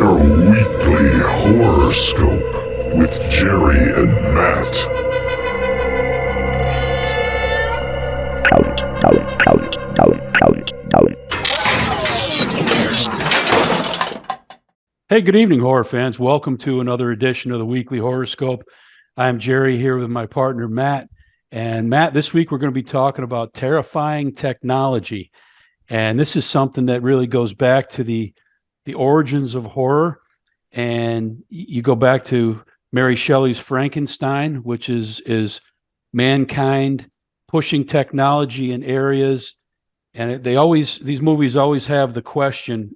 your weekly horoscope with Jerry and Matt. Hey, good evening, horror fans. Welcome to another edition of the Weekly Horoscope. I'm Jerry here with my partner, Matt. And Matt, this week we're going to be talking about terrifying technology. And this is something that really goes back to the origins of horror. And you go back to Mary Shelley's Frankenstein, which is mankind pushing technology in areas. And these movies always have the question,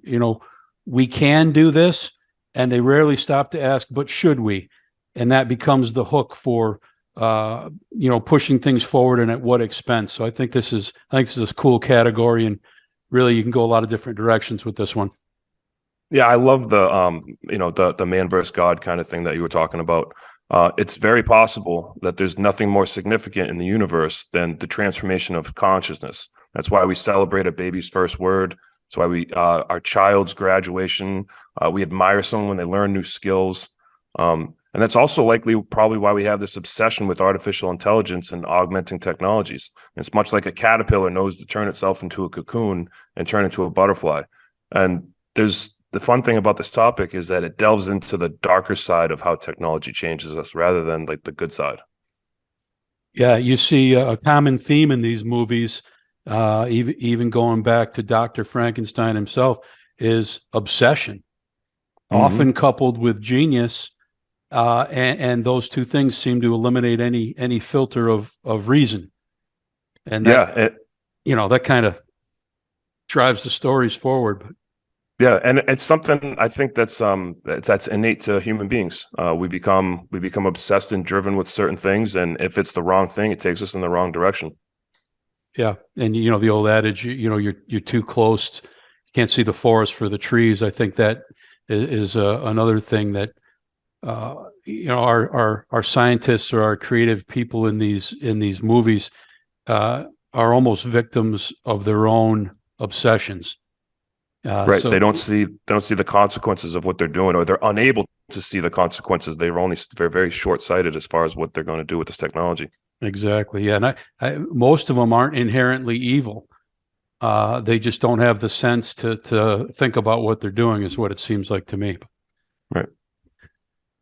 we can do this, and they rarely stop to ask, but should we? And that becomes the hook for pushing things forward, and at what expense. So I think this is a cool category, and really you can go a lot of different directions with this one. Yeah, I love the man versus God kind of thing that you were talking about. It's very possible that there's nothing more significant in the universe than the transformation of consciousness. That's why we celebrate a baby's first word. That's why our child's graduation. We admire someone when they learn new skills. And that's also probably why we have this obsession with artificial intelligence and augmenting technologies. It's much like a caterpillar knows to turn itself into a cocoon and turn into a butterfly. And the fun thing about this topic is that it delves into the darker side of how technology changes us rather than like the good side. Yeah, you see a common theme in these movies, even going back to Dr. Frankenstein himself, is obsession, often coupled with genius. And those two things seem to eliminate any filter of reason. And that kind of drives the stories forward. Yeah, and it's something I think that's innate to human beings. We become obsessed and driven with certain things, and if it's the wrong thing, it takes us in the wrong direction. Yeah, and the old adage, you're too close, you can't see the forest for the trees. I think that is another thing that our scientists or our creative people in these movies are almost victims of their own obsessions. Right. So they don't see the consequences of what they're doing, or they're unable to see the consequences. They're very short-sighted as far as what they're going to do with this technology. Exactly. Yeah. And I most of them aren't inherently evil. They just don't have the sense to think about what they're doing, is what it seems like to me. Right.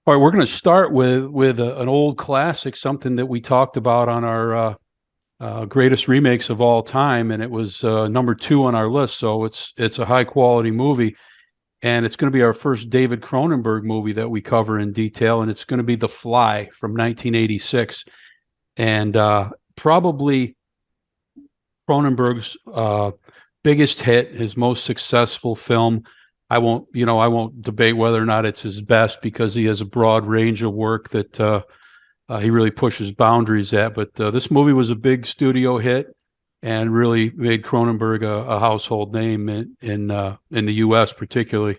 All right. We're going to start with an old classic, something that we talked about on our greatest remakes of all time, and it was number 2 on our list. So it's a high quality movie, and it's going to be our first David Cronenberg movie that we cover in detail, and it's going to be The Fly from 1986, and probably Cronenberg's biggest hit, his most successful film. I won't debate whether or not it's his best, because he has a broad range of work that he really pushes boundaries at, but this movie was a big studio hit and really made Cronenberg a household name in the U.S. particularly.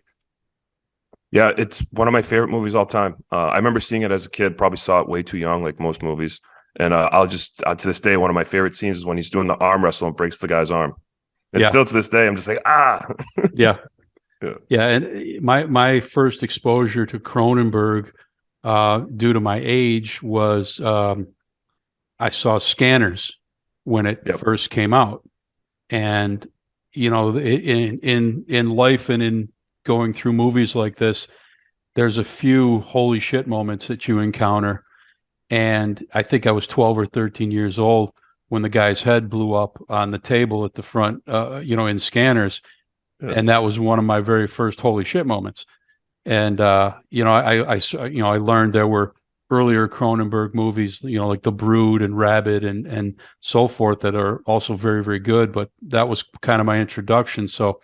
Yeah, it's one of my favorite movies all time. I remember seeing it as a kid, probably saw it way too young, like most movies. And to this day, one of my favorite scenes is when he's doing the arm wrestle and breaks the guy's arm. And still to this day, I'm just like, yeah. Yeah. And my first exposure to Cronenberg, due to my age, was I saw Scanners when it first came out, and in life and in going through movies like this, there's a few holy shit moments that you encounter, and I think I was 12 or 13 years old when the guy's head blew up on the table at the front, in Scanners, and that was one of my very first holy shit moments. And I learned there were earlier Cronenberg movies, like The Brood and Rabid and so forth, that are also very, very good. But that was kind of my introduction. So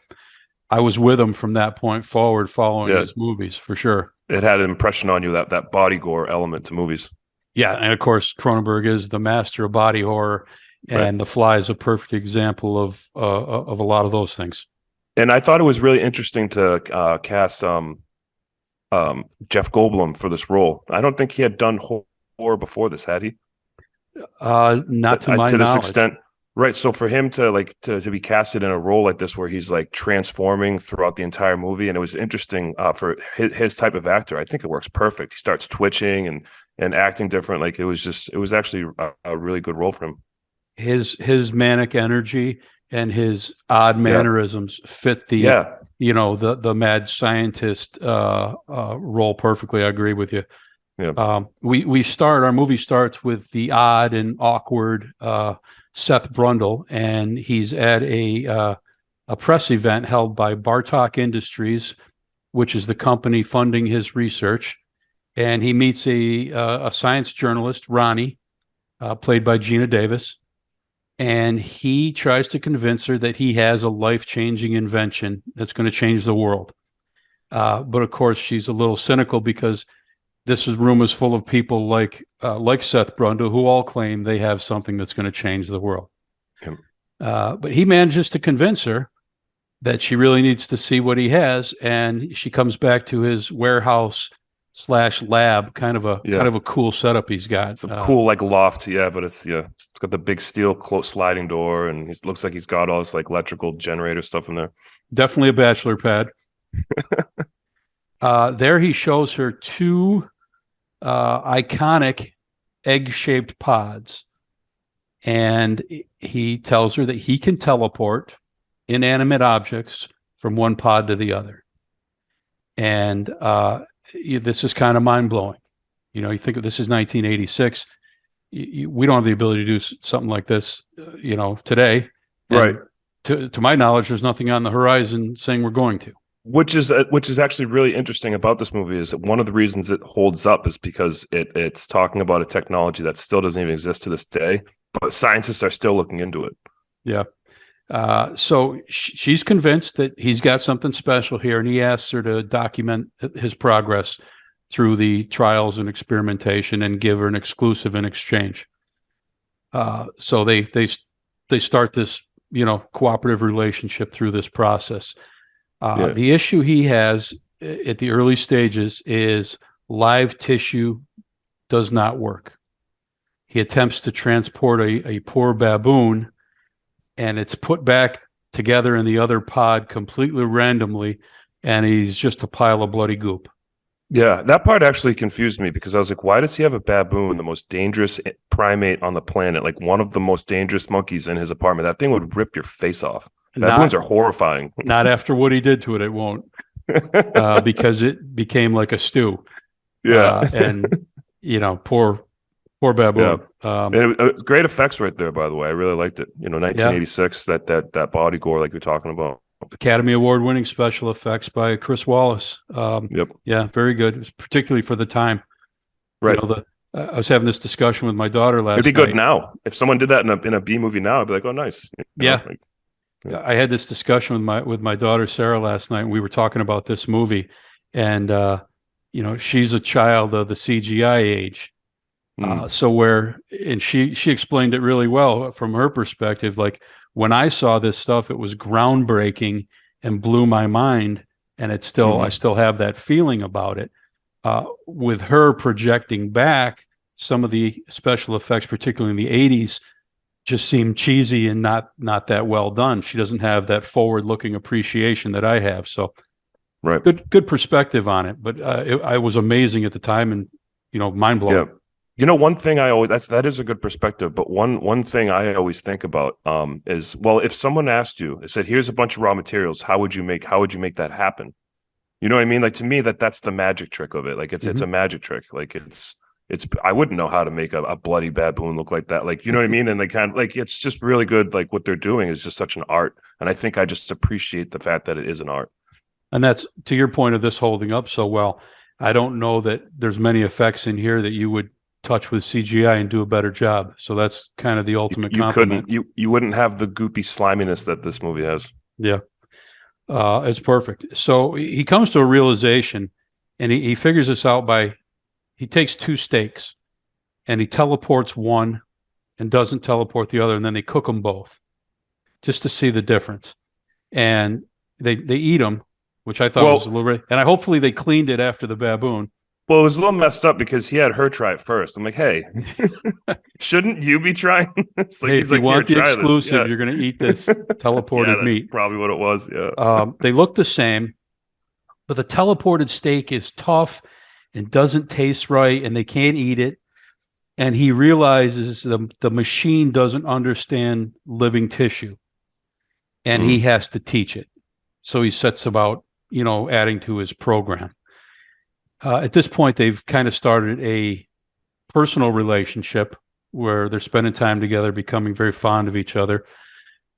I was with him from that point forward, following his movies for sure. It had an impression on you, that body gore element to movies. Yeah, and of course Cronenberg is the master of body horror, and The Fly is a perfect example of a lot of those things. And I thought it was really interesting to cast Jeff Goldblum for this role. I don't think he had done horror before this, had he? Not to my knowledge. This extent, Right. So for him to to be casted in a role like this where he's like transforming throughout the entire movie, and it was interesting for his type of actor. I think it works perfect. He starts twitching and acting different. Like it was actually a really good role for him. His manic energy and his odd Yeah. mannerisms fit the Yeah. the mad scientist role perfectly. I agree with you. Yeah. Our movie starts with the odd and awkward Seth Brundle, and he's at a press event held by Bartok Industries, which is the company funding his research. And he meets a science journalist, Ronnie, played by Gina Davis, and he tries to convince her that he has a life-changing invention that's going to change the world. But of course, she's a little cynical because this room is full of people like Seth Brundle, who all claim they have something that's going to change the world. But he manages to convince her that she really needs to see what he has, and she comes back to his warehouse / lab, kind of a cool setup he's got. It's a cool like loft, but it's got the big steel sliding door, and it looks like he's got all this like electrical generator stuff in there. Definitely a bachelor pad. There he shows her two iconic egg-shaped pods, and he tells her that he can teleport inanimate objects from one pod to the other. And this is kind of mind-blowing. You think of this is 1986. We don't have the ability to do something like this, today. And right. To my knowledge, there's nothing on the horizon saying we're going to. Which is actually really interesting about this movie is that one of the reasons it holds up is because it's talking about a technology that still doesn't even exist to this day, but scientists are still looking into it. Yeah. So she's convinced that he's got something special here, and he asks her to document his progress through the trials and experimentation and give her an exclusive in exchange. So they start this, cooperative relationship through this process. The issue he has at the early stages is live tissue does not work. He attempts to transport a poor baboon, and it's put back together in the other pod completely randomly, and he's just a pile of bloody goop. Yeah, that part actually confused me because I was like, why does he have a baboon, the most dangerous primate on the planet, like one of the most dangerous monkeys in his apartment? That thing would rip your face off. Baboons are horrifying. Not after what he did to it, it won't. Because it became like a stew. Yeah. And, poor baboon. Yeah. And great effects right there, by the way. I really liked it. 1986, that body gore like you're talking about. Academy Award winning special effects by Chris Wallace. Yep. Yeah, very good. It was particularly for the time. Right. I was having this discussion with my daughter last night. It'd be good now. If someone did that in a B movie now, I'd be like, oh, nice. Yeah. I had this discussion with my daughter Sarah last night, and we were talking about this movie, and she's a child of the CGI age. And she explained it really well from her perspective. Like, when I saw this stuff, it was groundbreaking and blew my mind, and I still have that feeling about it. With her projecting back, some of the special effects, particularly in the 80s, just seemed cheesy and not that well done. She doesn't have that forward-looking appreciation that I have. So, right, good perspective on it. But I was amazing at the time, and mind blowing. Yeah. One thing that is a good perspective, but one thing I always think about is, well, if someone asked you, it said, here's a bunch of raw materials, how would you make that happen? You know what I mean? Like, to me, that's the magic trick of it. Like, it's a magic trick. Like, it's I wouldn't know how to make a bloody baboon look like that. Like, you know what I mean? And they kind of like, it's just really good. Like, what they're doing is just such an art. And I think I just appreciate the fact that it is an art. And that's to your point of this holding up so well. I don't know that there's many effects in here that you would touch with CGI and do a better job. So that's kind of the ultimate compliment. You wouldn't have the goopy sliminess that this movie has. Yeah. It's perfect. So he comes to a realization, and he figures this out he takes two steaks and he teleports one and doesn't teleport the other, and then they cook them both just to see the difference. And they eat them, which I thought was a little bit, and hopefully they cleaned it after the baboon. Well, it was a little messed up because he had her try it first. I'm like, hey, shouldn't you be trying? It's like Hey, he's if you like, here, want the try this. exclusive, Yeah. you're going to eat this Yeah, teleported that's meat. probably what it was. Yeah. They look the same, but the teleported steak is tough and doesn't taste right, and they can't eat it. And he realizes the machine doesn't understand living tissue, and he has to teach it. So he sets about, adding to his program. At this point, they've kind of started a personal relationship where they're spending time together, becoming very fond of each other.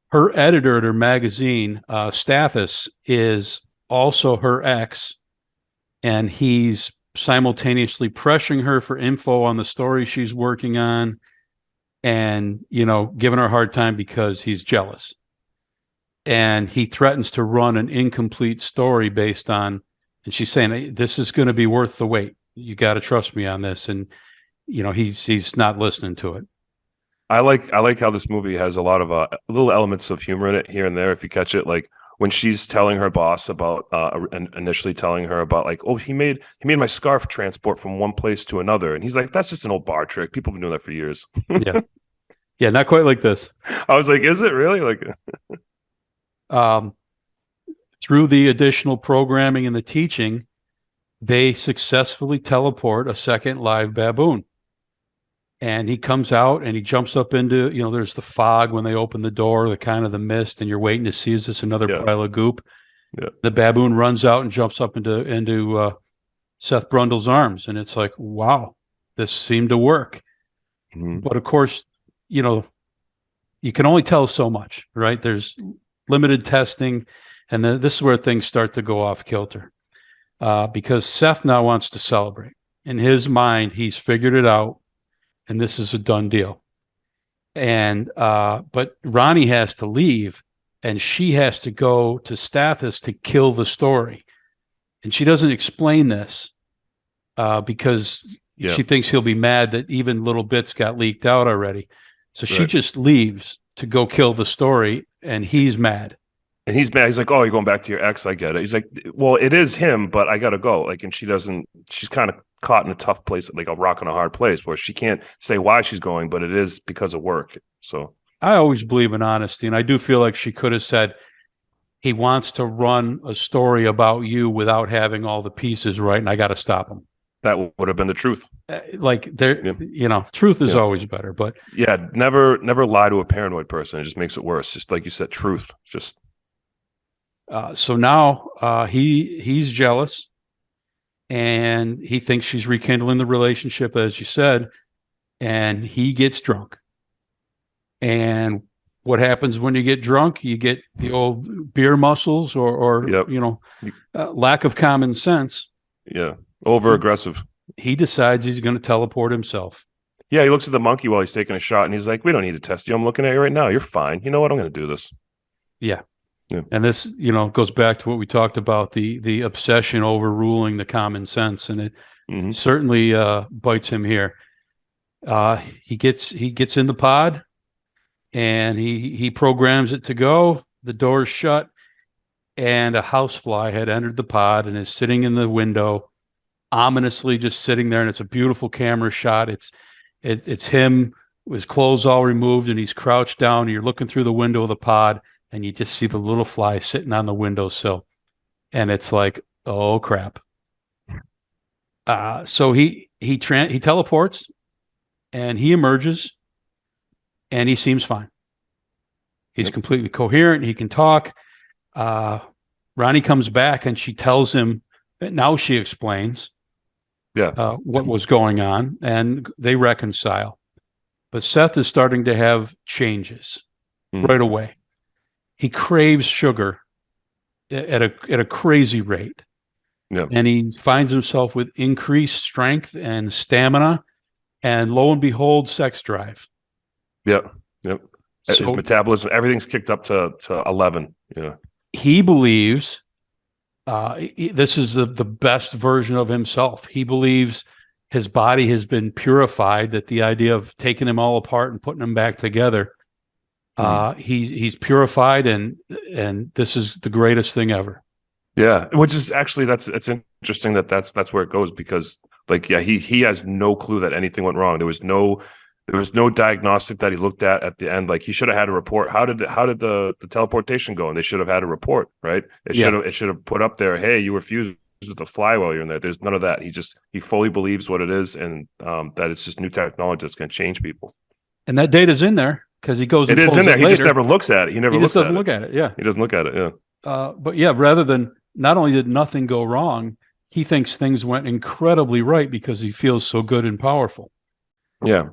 Her editor at her magazine, Stathis, is also her ex, and he's simultaneously pressuring her for info on the story she's working on and, giving her a hard time because he's jealous. And he threatens to run an incomplete story based on, and she's saying, this is going to be worth the wait. You got to trust me on this. And, he's not listening to it. I like how this movie has a lot of little elements of humor in it here and there if you catch it. Like when she's telling her boss about initially telling her about like, oh, he made my scarf transport from one place to another, and he's like, that's just an old bar trick. People have been doing that for years. Yeah, not quite like this. I was like, is it really? Like, through the additional programming and the teaching, they successfully teleport a second live baboon. And he comes out and he jumps up into, there's the fog when they open the door, the kind of the mist, and you're waiting to see, is this another pile of goop? Yeah. The baboon runs out and jumps up into Seth Brundle's arms. And it's like, wow, this seemed to work. Mm-hmm. But of course, you can only tell so much, right? There's limited testing. And then this is where things start to go off kilter because Seth now wants to celebrate. In his mind, he's figured it out. And this is a done deal. And but Ronnie has to leave, and she has to go to Stathis to kill the story. And she doesn't explain this because she thinks he'll be mad that even little bits got leaked out already. So she just leaves to go kill the story, and he's mad. And he's mad. He's like, oh, you're going back to your ex. I get it. He's like, well, it is him, but I got to go. Like, and she's kind of caught in a tough place, like a rock in a hard place where she can't say why she's going, but it is because of work. So I always believe in honesty. And I do feel like she could have said, he wants to run a story about you without having all the pieces right. And I got to stop him. That would have been the truth. Truth is always better, but never lie to a paranoid person. It just makes it worse. Just like you said, truth. Just so now he's jealous, and he thinks she's rekindling the relationship, as you said, and he gets drunk. And what happens when you get drunk? You get the old beer muscles, or lack of common sense. Yeah, over aggressive. He decides he's going to teleport himself. Yeah, he looks at the monkey while he's taking a shot, and he's like, "We don't need to test you. I'm looking at you right now. You're fine. You know what? I'm going to do this." Yeah. And this, goes back to what we talked about, the obsession overruling the common sense, and it certainly bites him here. He gets in the pod, and he programs it to go. The door's shut, and a housefly had entered the pod and is sitting in the window, ominously just sitting there. And it's a beautiful camera shot. It's him with his clothes all removed, and he's crouched down. And you're looking through the window of the pod, and you just see the little fly sitting on the windowsill. And it's like, oh, crap. So he teleports, and he emerges, and he seems fine. He's completely coherent. He can talk. Ronnie comes back, and she tells him, now she explains what was going on, and they reconcile. But Seth is starting to have changes right away. He craves sugar at a crazy rate. Yeah. And he finds himself with increased strength and stamina, and lo and behold, sex drive. Yep. His metabolism, everything's kicked up to 11. Yeah. He believes this is the best version of himself. He believes his body has been purified, that the idea of taking him all apart and putting him back together, he's purified, and this is the greatest thing ever. Yeah, which is actually it's interesting that's where it goes, because Like, yeah, he has no clue that anything went wrong. There was no diagnostic that he looked at the end. Like, he should have had a report. How did the teleportation go? And they should have had a report, right? It should have put up there, hey, you were fused with the fly while you're in there. There's none of that. He fully believes what it is, and that it's just new technology that's going to change people. And that data's in there because he goes. It is in there. He just never looks at it. He just doesn't look at it. Yeah, he doesn't look at it. Yeah. But yeah, rather than, not only did nothing go wrong, he thinks things went incredibly right because he feels so good and powerful. Yeah.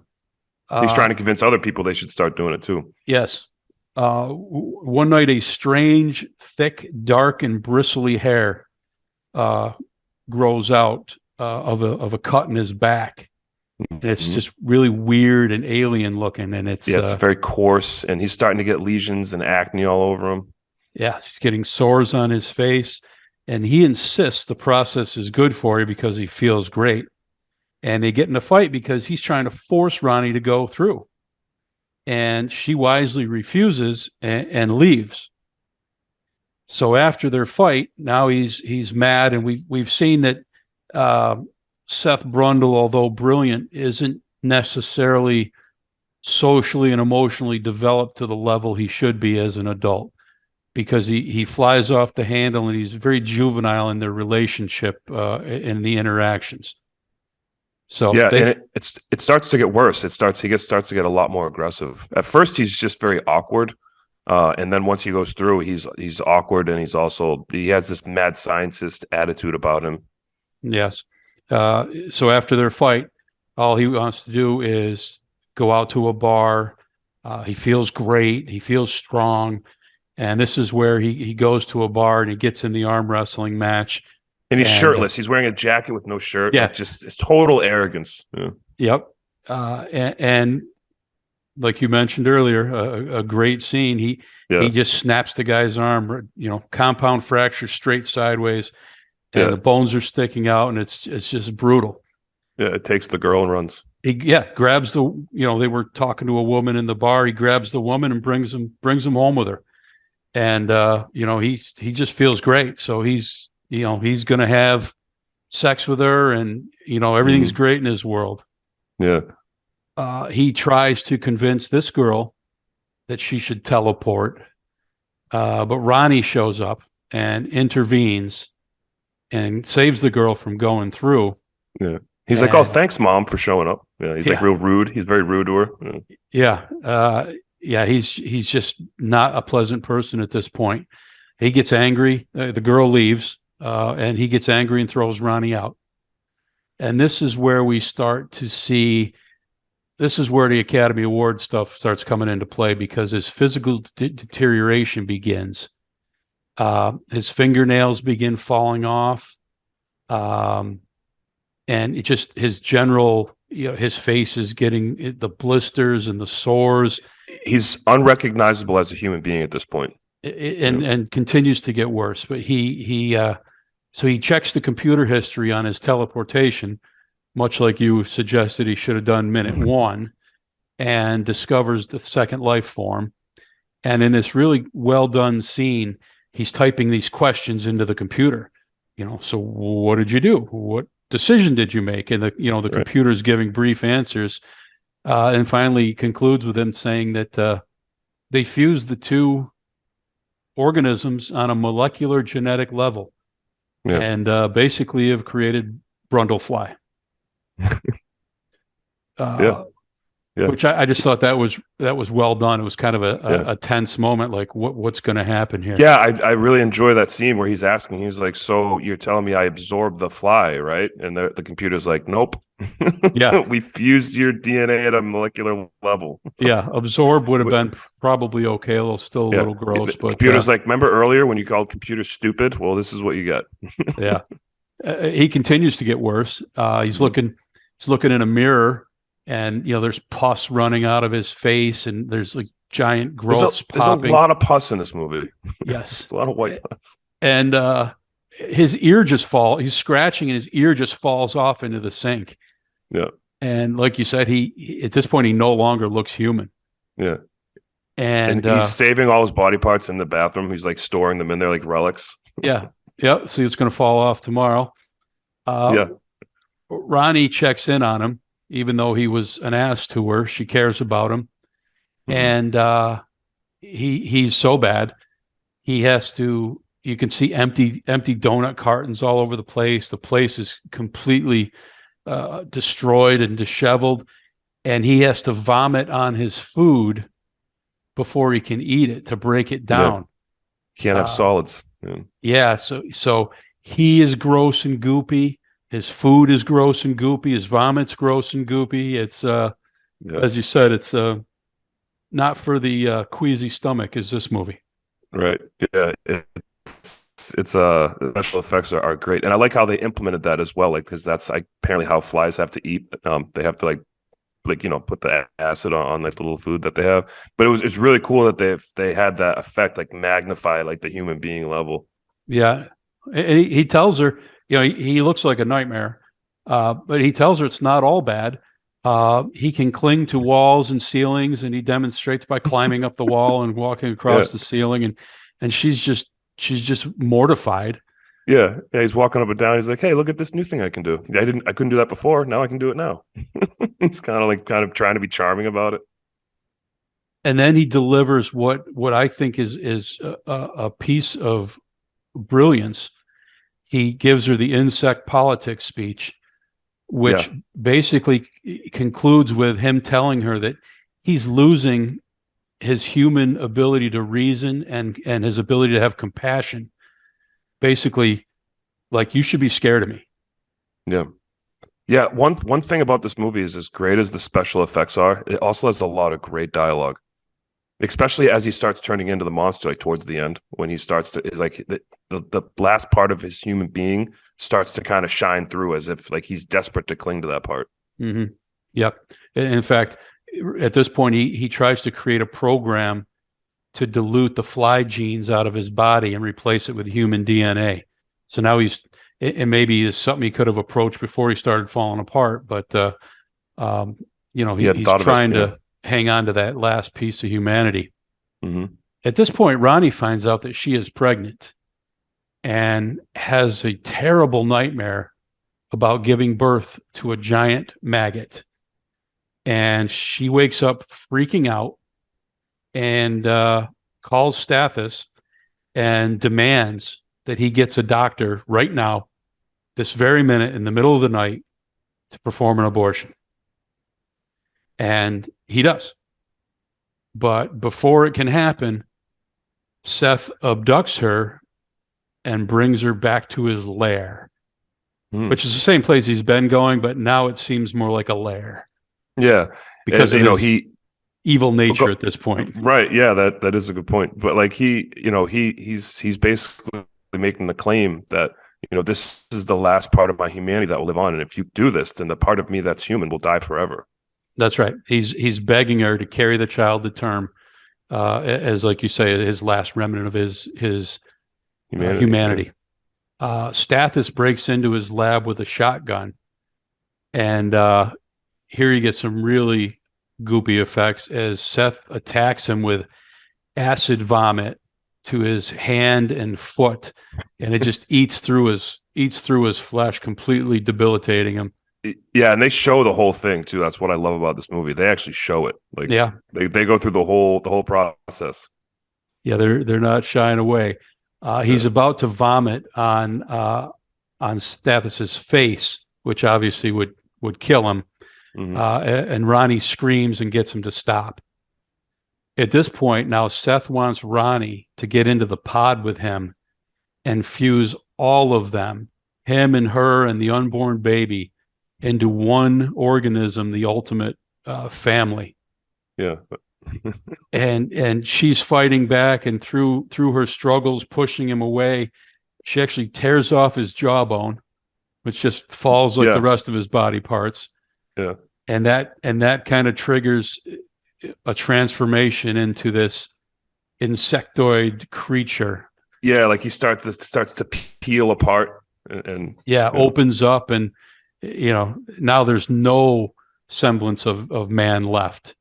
He's trying to convince other people they should start doing it too. Yes. One night, a strange, thick, dark, and bristly hair grows out of a cut in his back. And it's just really weird and alien looking. And it's very coarse, and he's starting to get lesions and acne all over him. Yeah, he's getting sores on his face. And he insists the process is good for you because he feels great. And they get in a fight because he's trying to force Ronnie to go through. And she wisely refuses and leaves. So after their fight, now he's mad, and we've seen that Seth Brundle, although brilliant, isn't necessarily socially and emotionally developed to the level he should be as an adult, because he flies off the handle, and he's very juvenile in their relationship in the interactions. So yeah, and it starts to get worse. He starts to get a lot more aggressive. At first, he's just very awkward, and then once he goes through, he's awkward, and he has this mad scientist attitude about him. Yes. So after their fight, all he wants to do is go out to a bar. He feels great. He feels strong. And this is where he goes to a bar and he gets in the arm wrestling match. And he's shirtless. He's wearing a jacket with no shirt. Yeah. Like, just it's total arrogance. Yeah. Yep. And like you mentioned earlier, a great scene. He just snaps the guy's arm, compound fracture straight sideways. And the bones are sticking out, and it's just brutal. Yeah, it takes the girl and runs. He grabs they were talking to a woman in the bar. He grabs the woman and brings him home with her. And he just feels great. So he's going to have sex with her, and everything's great in his world. Yeah. He tries to convince this girl that she should teleport. But Ronnie shows up and intervenes and saves the girl from going through. Yeah. He's like, "Oh, thanks, Mom, for showing up." Yeah. He's like real rude. He's very rude to her. Yeah. He's just not a pleasant person at this point. He gets angry. The girl leaves, and he gets angry and throws Ronnie out. And this is where we start to see, this is where the Academy Award stuff starts coming into play, because his physical deterioration begins. His fingernails begin falling off. And it just, his general, his face is getting the blisters and the sores. He's unrecognizable as a human being at this point. And continues to get worse. But so he checks the computer history on his teleportation, much like you suggested he should have done minute one, and discovers the second life form. And in this really well done scene, he's typing these questions into the computer. So what did you do? What decision did you make? And the computer's giving brief answers, and finally concludes with him saying that they fused the two organisms on a molecular genetic level, and basically have created Brundlefly. Which I just thought that was well done. It was kind of a tense moment, like what's going to happen here. Yeah, I really enjoy that scene where he's asking. He's like, "So you're telling me I absorbed the fly, right?" And the computer's like, "Nope." Yeah, we fused your DNA at a molecular level. Yeah, absorb would have been probably okay. Still a little gross, but computer's like, remember earlier when you called computers stupid? Well, this is what you get. Yeah, he continues to get worse. He's looking in a mirror. And, there's pus running out of his face, and there's like giant growths popping. There's a lot of pus in this movie. Yes. A lot of white pus. And his ear he's scratching, and his ear just falls off into the sink. Yeah. And like you said, he at this point, he no longer looks human. Yeah. And he's saving all his body parts in the bathroom. He's like storing them in there like relics. Yeah. Yep. See, it's going to fall off tomorrow. Ronnie checks in on him, even though he was an ass to her. She cares about him, and he's so bad he has to. You can see empty donut cartons all over the place. The place is completely destroyed and disheveled, and he has to vomit on his food before he can eat it to break it down. Can't have solids. Yeah, so he is gross and goopy. His food is gross and goopy. His vomit's gross and goopy. It's as you said, it's not for the queasy stomach. Is this movie? Right. Yeah. It's special effects are great, and I like how they implemented that as well. Like, because that's apparently how flies have to eat. They have to put the acid on like the little food that they have. But it's really cool that they had that effect, like magnify like the human being level. Yeah, and he tells her, he looks like a nightmare, but he tells her it's not all bad. He can cling to walls and ceilings, and he demonstrates by climbing up the wall and walking across the ceiling, and she's just mortified. Yeah, he's walking up and down. He's like, "Hey, look at this new thing I can do. I couldn't do that before. Now I can do it now." He's kind of trying to be charming about it. And then he delivers what I think is a piece of brilliance. He gives her the insect politics speech, which basically concludes with him telling her that he's losing his human ability to reason and his ability to have compassion. Basically, like, you should be scared of me. Yeah. Yeah. One thing about this movie is, as great as the special effects are, it also has a lot of great dialogue, especially as he starts turning into the monster, like towards the end, when he starts to, like, the last part of his human being starts to kind of shine through, as if like he's desperate to cling to that part. Mm-hmm. Yep. In fact, at this point, he tries to create a program to dilute the fly genes out of his body and replace it with human DNA. So now and maybe it's something he could have approached before he started falling apart, but he's trying to hang on to that last piece of humanity. Mm-hmm. At this point, Ronnie finds out that she is pregnant and has a terrible nightmare about giving birth to a giant maggot. And she wakes up freaking out and calls Stathis and demands that he gets a doctor right now, this very minute, in the middle of the night, to perform an abortion. And he does. But before it can happen, Seth abducts her and brings her back to his lair, which is the same place he's been going, but now it seems more like a lair. Yeah. Because of his evil nature at this point. Right. Yeah, that is a good point. But like he's basically making the claim that, this is the last part of my humanity that will live on. And if you do this, then the part of me that's human will die forever. That's right. He's begging her to carry the child to term, as, like you say, his last remnant of his humanity. Stathis breaks into his lab with a shotgun, and here you get some really goopy effects as Seth attacks him with acid vomit to his hand and foot, and it just eats through his flesh, completely debilitating him. Yeah, and they show the whole thing too. That's what I love about this movie. They actually show it. Like, yeah, they go through the whole process. Yeah, they're not shying away. He's about to vomit on Stathis's face, which obviously would kill him. Mm-hmm. And Ronnie screams and gets him to stop. At this point, now Seth wants Ronnie to get into the pod with him and fuse all of them, him and her and the unborn baby, into one organism, the ultimate family. Yeah. and she's fighting back, and through her struggles, pushing him away, she actually tears off his jawbone, which just falls like the rest of his body parts. Yeah. And that kind of triggers a transformation into this insectoid creature. Yeah, like he starts to peel apart and opens up, and now there's no semblance of man left.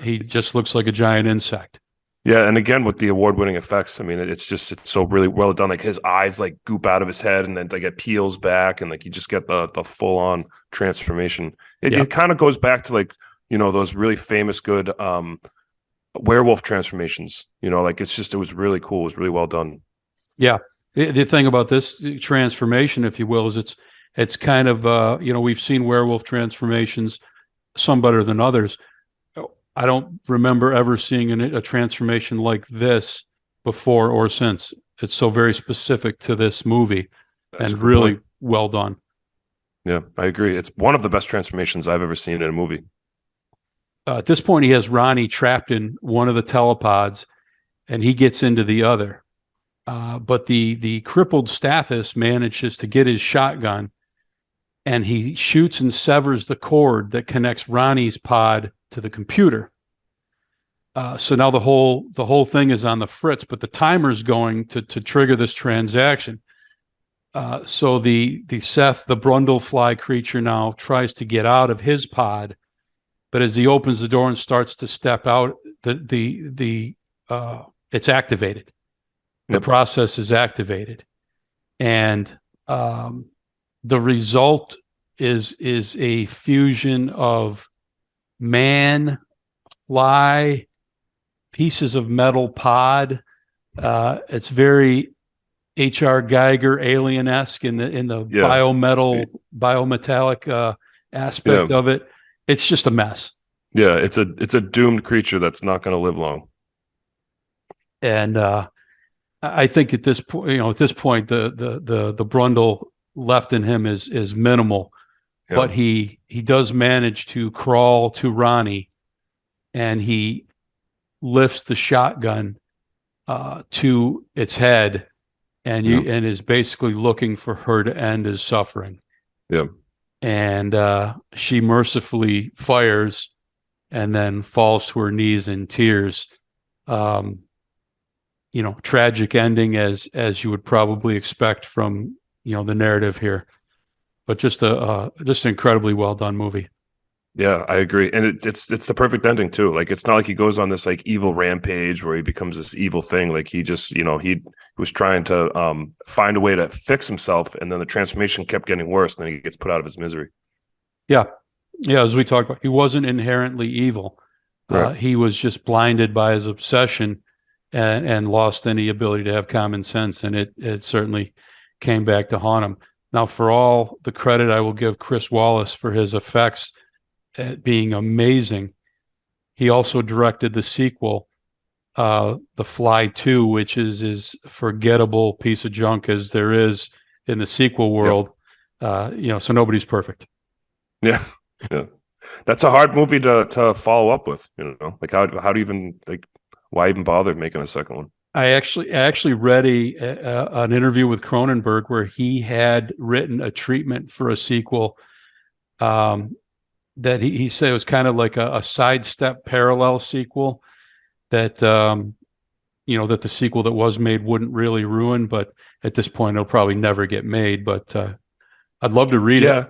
He just looks like a giant insect. Yeah, and again with the award-winning effects, I mean, it's so really well done. Like his eyes like goop out of his head, and then like it peels back, and like you just get the full-on transformation. It kind of goes back to like those really famous good werewolf transformations. Like it was really cool. It was really well done. Yeah. The thing about this transformation, if you will, is it's kind of we've seen werewolf transformations, some better than others. I don't remember ever seeing a transformation like this before or since. It's so very specific to this movie and really well done. Yeah, I agree. It's one of the best transformations I've ever seen in a movie. At this point, he has Ronnie trapped in one of the telepods, and he gets into the other. But the crippled Stathis manages to get his shotgun, and he shoots and severs the cord that connects Ronnie's pod to the computer. So now the whole thing is on the fritz, but the timer's going to trigger this transaction. So the Seth, the Brundlefly creature, now tries to get out of his pod, but as he opens the door and starts to step out, it's activated. The process is activated, and the result is a fusion of man, fly, pieces of metal pod. It's very H.R. Geiger alien-esque in the biometallic aspect of it. It's just a mess. Yeah, it's a doomed creature that's not going to live long. And I think at this point, the Brundle left in him is minimal, but he does manage to crawl to Ronnie, and he lifts the shotgun to its head, and is basically looking for her to end his suffering. Yeah, and she mercifully fires, and then falls to her knees in tears. Tragic ending as you would probably expect from the narrative here, but just an incredibly well done movie. Yeah, I agree, and it's the perfect ending too. Like it's not like he goes on this like evil rampage where he becomes this evil thing. Like he just he was trying to find a way to fix himself, and then the transformation kept getting worse, and then he gets put out of his misery. Yeah, as we talked about, he wasn't inherently evil. Right. He was just blinded by his obsession and lost any ability to have common sense, and it certainly came back to haunt him. Now, for all the credit I will give Chris Wallace for his effects being amazing, he also directed the sequel, The Fly 2, which is as forgettable piece of junk as there is in the sequel world. So nobody's perfect. Yeah. That's a hard movie to follow up with. Like how do you even why even bother making a second one? I actually read an interview with Cronenberg where he had written a treatment for a sequel that he said it was kind of like a sidestep parallel sequel that that the sequel that was made wouldn't really ruin, but at this point it'll probably never get made. But I'd love to read it.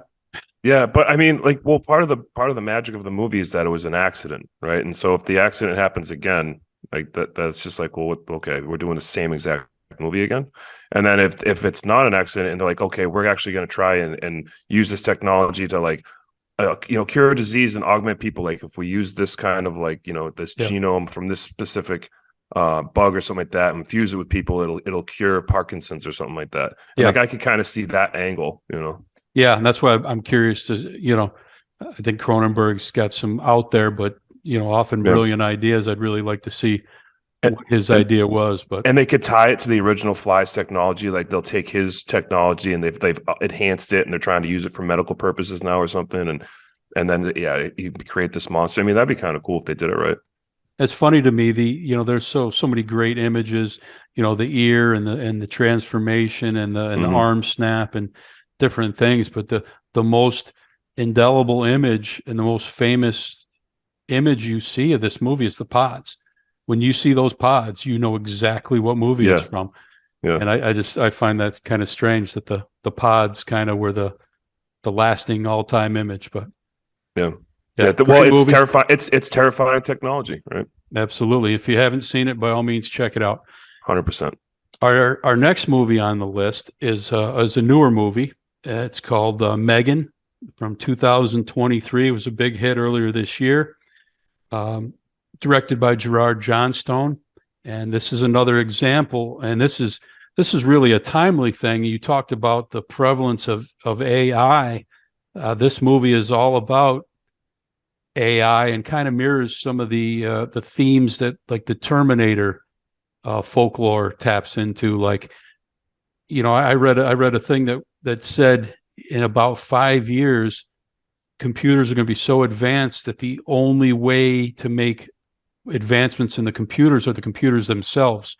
Yeah, but I mean, part of the magic of the movie is that it was an accident, right? And so if the accident happens again, that's just like, well, okay, we're doing the same exact movie again. And then if it's not an accident and they're like, okay, we're actually going to try and use this technology to cure a disease and augment people. Like if we use this kind of this genome from this specific bug or something like that, and fuse it with people, it'll cure Parkinson's or something like that. And I could kind of see that angle, Yeah, and that's why I'm curious to, I think Cronenberg's got some out there, but often brilliant ideas. I'd really like to see what his idea was. But they could tie it to the original Fly's technology. Like they'll take his technology and they've enhanced it, and they're trying to use it for medical purposes now or something. And then you create this monster. I mean, that'd be kind of cool if they did it right. It's funny to me, there's so many great images, the ear and the transformation and the arm snap and different things, but the most indelible image and the most famous image you see of this movie is the pods. When you see those pods, you know exactly what movie it's from. Yeah. And I find that's kind of strange that the pods kind of were the lasting all-time image, but well, it's terrifying. It's terrifying technology, right? Absolutely. If you haven't seen it, by all means, check it out. 100%. Our next movie on the list is a newer movie. It's called Megan from 2023. It was a big hit earlier this year. Directed by Gerard Johnstone, and this is another example. And this is really a timely thing. You talked about the prevalence of AI. This movie is all about AI and kind of mirrors some of the themes that like the Terminator folklore taps into. Like, I read a thing that said in about 5 years, computers are going to be so advanced that the only way to make advancements in the computers are the computers themselves.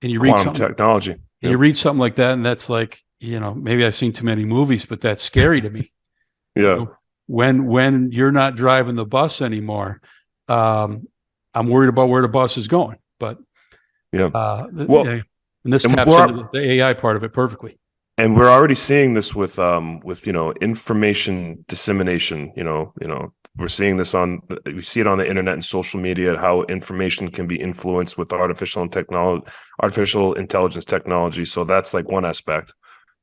And you read Quantum technology. and you read something like that, and that's like, maybe I've seen too many movies, but that's scary to me. Yeah. When you're not driving the bus anymore, I'm worried about where the bus is going. But and this taps into the AI part of it perfectly. And we're already seeing this with information dissemination. We're seeing this we see it on the internet and social media, how information can be influenced with artificial intelligence technology. So that's like one aspect.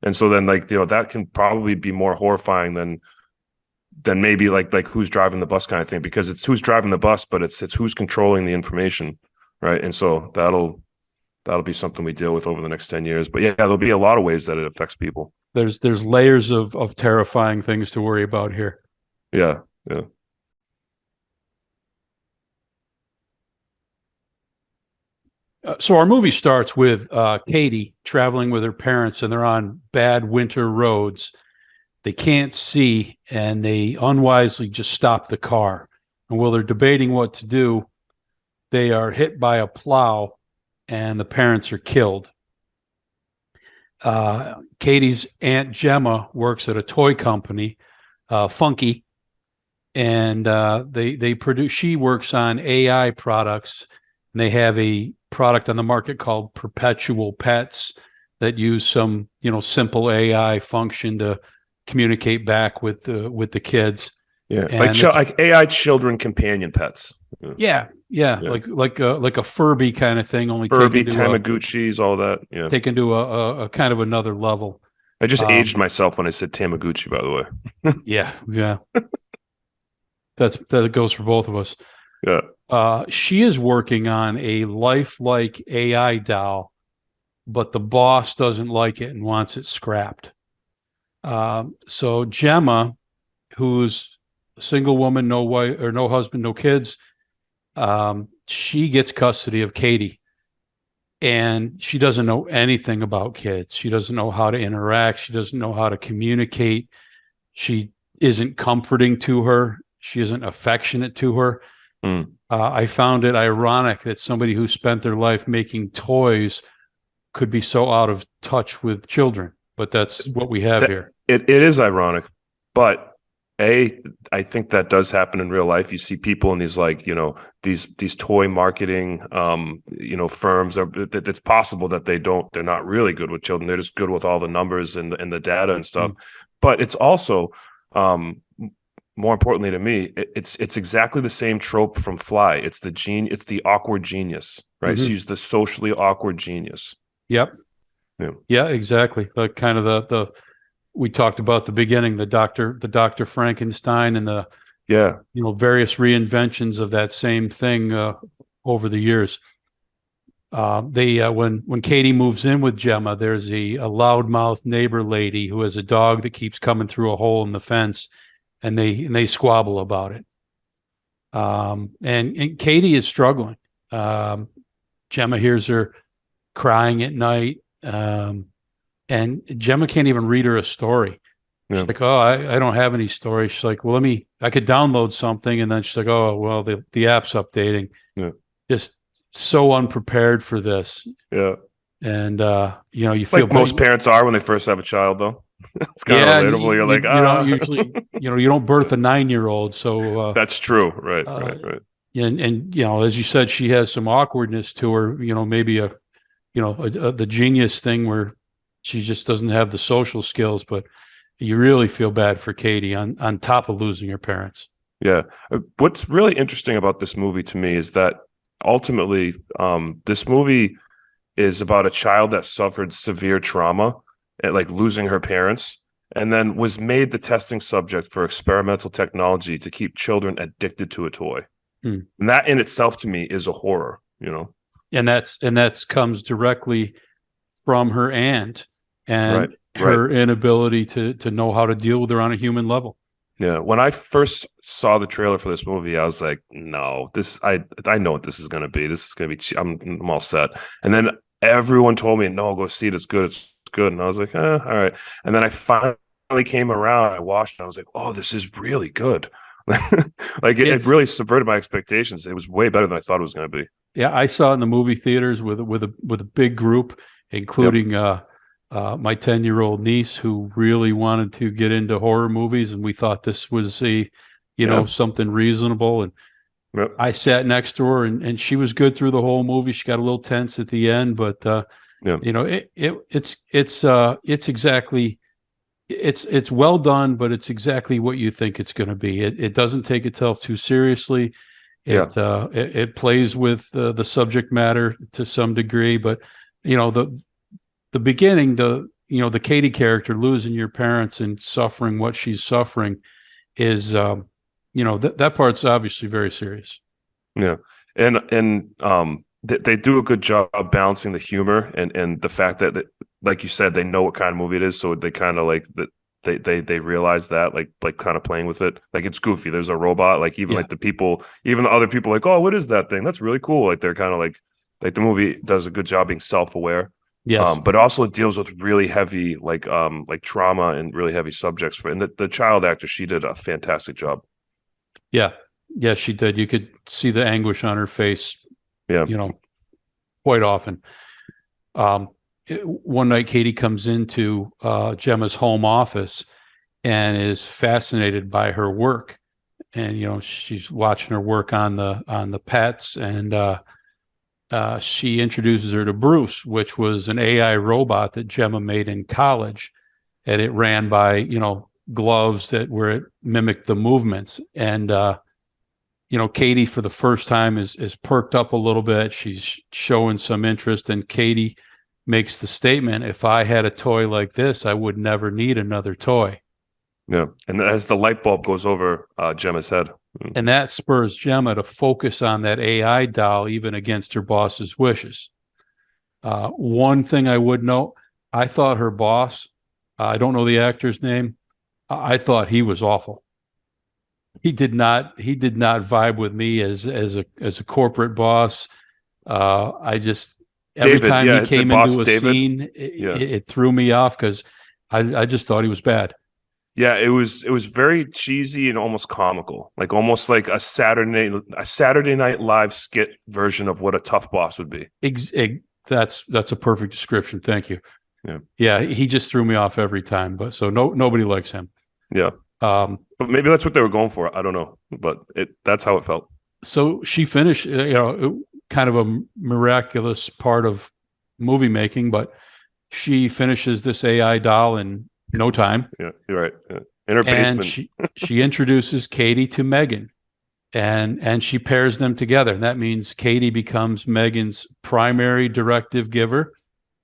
And so then that can probably be more horrifying than maybe like who's driving the bus kind of thing, because it's who's driving the bus, but it's who's controlling the information. Right. And so that'll be something we deal with over the next 10 years. But yeah, there'll be a lot of ways that it affects people. There's layers of terrifying things to worry about here. Yeah. Yeah. So our movie starts with Katie traveling with her parents, and they're on bad winter roads. They can't see, and they unwisely just stop the car. And while they're debating what to do, they are hit by a plow, and the parents are killed. Katie's Aunt Gemma works at a toy company, Funky, and she works on AI products, and they have a product on the market called Perpetual Pets that use some, simple AI function to communicate back with the kids. Yeah, like AI children companion pets. Yeah. Like a Furby kind of thing, only Furby, Tamagotchis, all that. Yeah, taken to a kind of another level. I just aged myself when I said Tamagotchi, by the way. Yeah. That goes for both of us. Yeah. She is working on a lifelike AI doll, but the boss doesn't like it and wants it scrapped. So Gemma, who's a single woman, no wife or no husband, no kids, she gets custody of Katie, and she doesn't know anything about kids. She doesn't know how to interact. She doesn't know how to communicate. She isn't comforting to her. She isn't affectionate to her. I found it ironic that somebody who spent their life making toys could be so out of touch with children, but that's what we have here. It is ironic, but I think that does happen in real life. You see people in these these toy marketing firms. It's possible that they're not really good with children. They're just good with all the numbers and the data and stuff. But it's also more importantly to me, it's exactly the same trope from Fly. It's the awkward genius, right? Mm-hmm. She's the socially awkward genius. Yep. Yeah, exactly. Like kind of the we talked about the beginning, the Dr. Frankenstein and the various reinventions of that same thing over the years. When Katie moves in with Gemma, there's a loudmouth neighbor lady who has a dog that keeps coming through a hole in the fence, and they squabble about it. And Katie is struggling. Gemma hears her crying at night. And Gemma can't even read her a story. She's like, oh, I don't have any story. She's like, well, I could download something. And then she's like, oh, well, the app's updating. Yeah. Just so unprepared for this. Yeah. And, you feel like most parents are when they first have a child, though. It's kind of relatable. You're like, you don't usually, you don't birth a 9-year-old. So that's true. Right. And, as you said, she has some awkwardness to her, maybe the genius thing where she just doesn't have the social skills, but you really feel bad for Katie on top of losing her parents. Yeah. What's really interesting about this movie to me is that ultimately, this movie is about a child that suffered severe trauma, like losing her parents, and then was made the testing subject for experimental technology to keep children addicted to a toy. Hmm. And that in itself to me is a horror, you know? And that's comes directly from her aunt Right. and Right. her inability to know how to deal with her on a human level. Yeah. When I first saw the trailer for this movie, I was like, no, I know what this is going to be. This is going to be, I'm all set. And then everyone told me, no, go see it. It's good. It's good. And I was like, all right. And then I finally came around. I watched and I was like, oh, this is really good. Like it really subverted my expectations. It was way better than I thought it was going to be. Yeah, I saw it in the movie theaters with a big group, including my 10-year-old niece who really wanted to get into horror movies, and we thought this was something reasonable. And Yep. I sat next to her, and she was good through the whole movie. She got a little tense at the end, but it's well done, but it's exactly what you think it's going to be. It doesn't take itself too seriously. It plays with the subject matter to some degree, but the beginning, the Katie character losing your parents and suffering what she's suffering is that part's obviously very serious. Yeah, and they do a good job balancing the humor and the fact that, like you said, they know what kind of movie it is, so they kind of like that. They realize that like kind of playing with it, like it's goofy. There's a robot, like even like even the other people, like, oh, what is that thing? That's really cool. Like they're kind of like the movie does a good job being self-aware. Yes, But also deals with really heavy like trauma and really heavy subjects and the child actor, she did a fantastic job. Yeah, she did. You could see the anguish on her face. Yeah, Quite often. One night, Katie comes into Gemma's home office and is fascinated by her work, and she's watching her work on the pets, and she introduces her to Bruce, which was an AI robot that Gemma made in college, and it ran by gloves where it mimicked the movements. And Katie for the first time is perked up a little bit. She's showing some interest, and Katie makes the statement, if I had a toy like this, I would never need another toy. Yeah. And as the light bulb goes over Gemma's head. And that spurs Gemma to focus on that AI doll, even against her boss's wishes. One thing I would note, I thought her boss, I don't know the actor's name, I thought he was awful. He did not vibe with me as a corporate boss. Every David, time he came into a David. scene, it threw me off because I just thought he was bad. Yeah, it was very cheesy and almost comical, like almost like a Saturday Night Live skit version of what a tough boss would be. That's a perfect description. Thank you. Yeah, he just threw me off every time. But so nobody likes him. Yeah, but maybe that's what they were going for. I don't know, but that's how it felt. So she finished, kind of a miraculous part of movie making, but she finishes this AI doll in no time. Yeah, you're right. Yeah. In her basement. And she introduces Katie to Megan, and she pairs them together. And that means Katie becomes Megan's primary directive giver,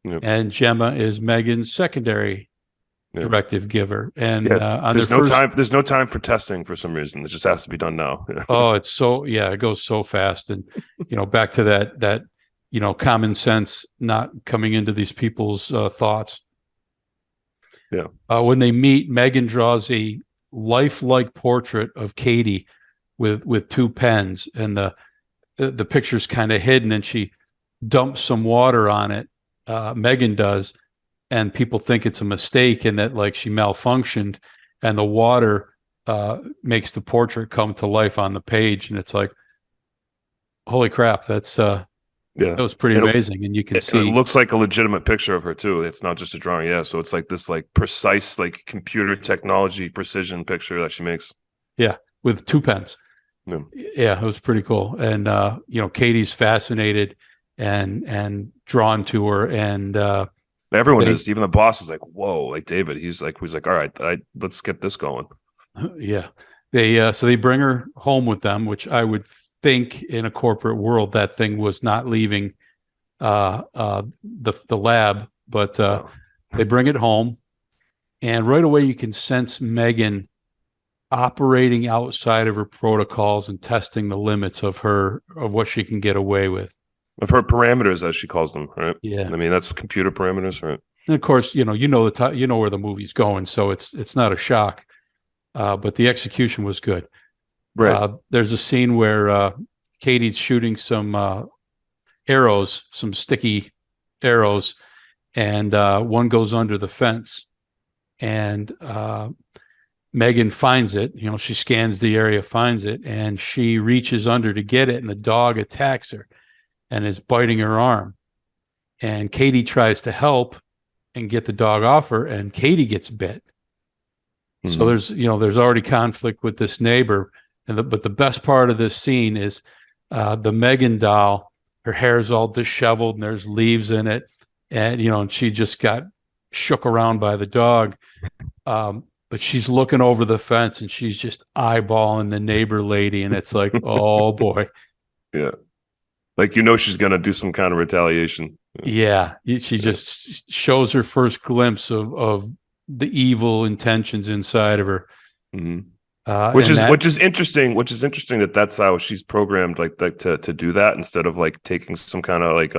and Gemma is Megan's secondary directive giver. And there's no time for testing for some reason. It just has to be done now. Oh, it goes so fast. And back to that common sense not coming into these people's thoughts. Yeah. When they meet, Megan draws a lifelike portrait of Katie with two pens, and the picture's kind of hidden, and she dumps some water on it. Megan does, and people think it's a mistake and that like she malfunctioned, and the water makes the portrait come to life on the page, and it's like, holy crap, that was pretty amazing. And you can see it looks like a legitimate picture of her too. It's not just a drawing. Yeah. So it's like this like precise, like computer technology precision picture that she makes. Yeah. With two pens. Yeah. It was pretty cool. And, Katie's fascinated and drawn to her. And everyone is, even the boss is like, whoa, like David, he's like, all right, let's get this going. Yeah. So they bring her home with them, which I would think in a corporate world that thing was not leaving the lab, but they bring it home, and right away you can sense Megan operating outside of her protocols and testing the limits of what she can get away with. Of her parameters, as she calls them, right? Yeah. I mean, that's computer parameters, right? And of course, you know where the movie's going, so it's not a shock. But the execution was good. Right. There's a scene where Katie's shooting some arrows, some sticky arrows, and one goes under the fence, and Megan finds it. You know, she scans the area, finds it, and she reaches under to get it, and the dog attacks her and is biting her arm. And Katie tries to help and get the dog off her, and Katie gets bit. Mm-hmm. So there's already conflict with this neighbor, but the best part of this scene is the Megan doll. Her hair's all disheveled, and there's leaves in it, and she just got shook around by the dog. But she's looking over the fence, and she's just eyeballing the neighbor lady, and it's like, oh boy, yeah, like she's gonna do some kind of retaliation. Yeah, she just shows her first glimpse of the evil intentions inside of her. Mm-hmm. Which is interesting. Which is interesting that's how she's programmed, like to do that instead of like taking some kind of like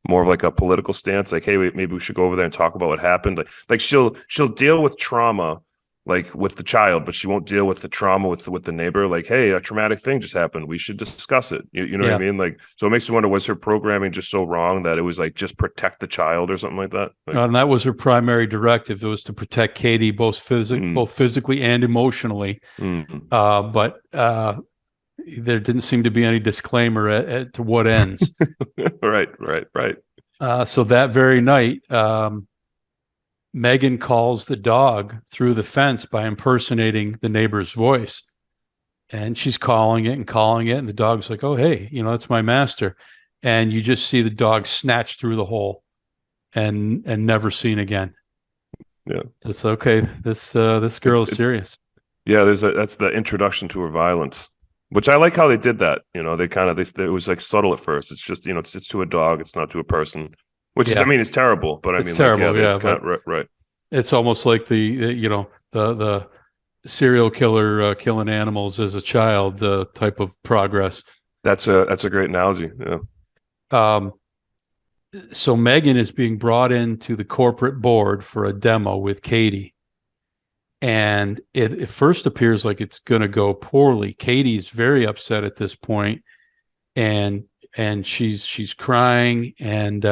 more of like a political stance. Like, hey, maybe we should go over there and talk about what happened. Like she'll deal with trauma, like with the child, but she won't deal with the trauma with the neighbor. Like, hey, a traumatic thing just happened. We should discuss it. You know what I mean? Like, so it makes you wonder, was her programming just so wrong that it was like just protect the child or something like that? Like, and that was her primary directive. It was to protect Katie both physically and emotionally. But there didn't seem to be any disclaimer to what ends. Right. So that very night, Megan calls the dog through the fence by impersonating the neighbor's voice. And she's calling it, and the dog's like, oh, hey, that's my master. And you just see the dog snatch through the hole and never seen again. Yeah. It's okay. This girl is serious. Yeah, that's the introduction to her violence, which I like how they did that. They it was like subtle at first. It's just, it's to a dog. It's not to a person. Which is, I mean, it's terrible, but it's terrible. It's kind of, right. It's almost like the serial killer killing animals as a child type of progress. That's a great analogy. Yeah. So Megan is being brought into the corporate board for a demo with Katie, and it first appears like it's going to go poorly. Katie is very upset at this point, and she's crying, and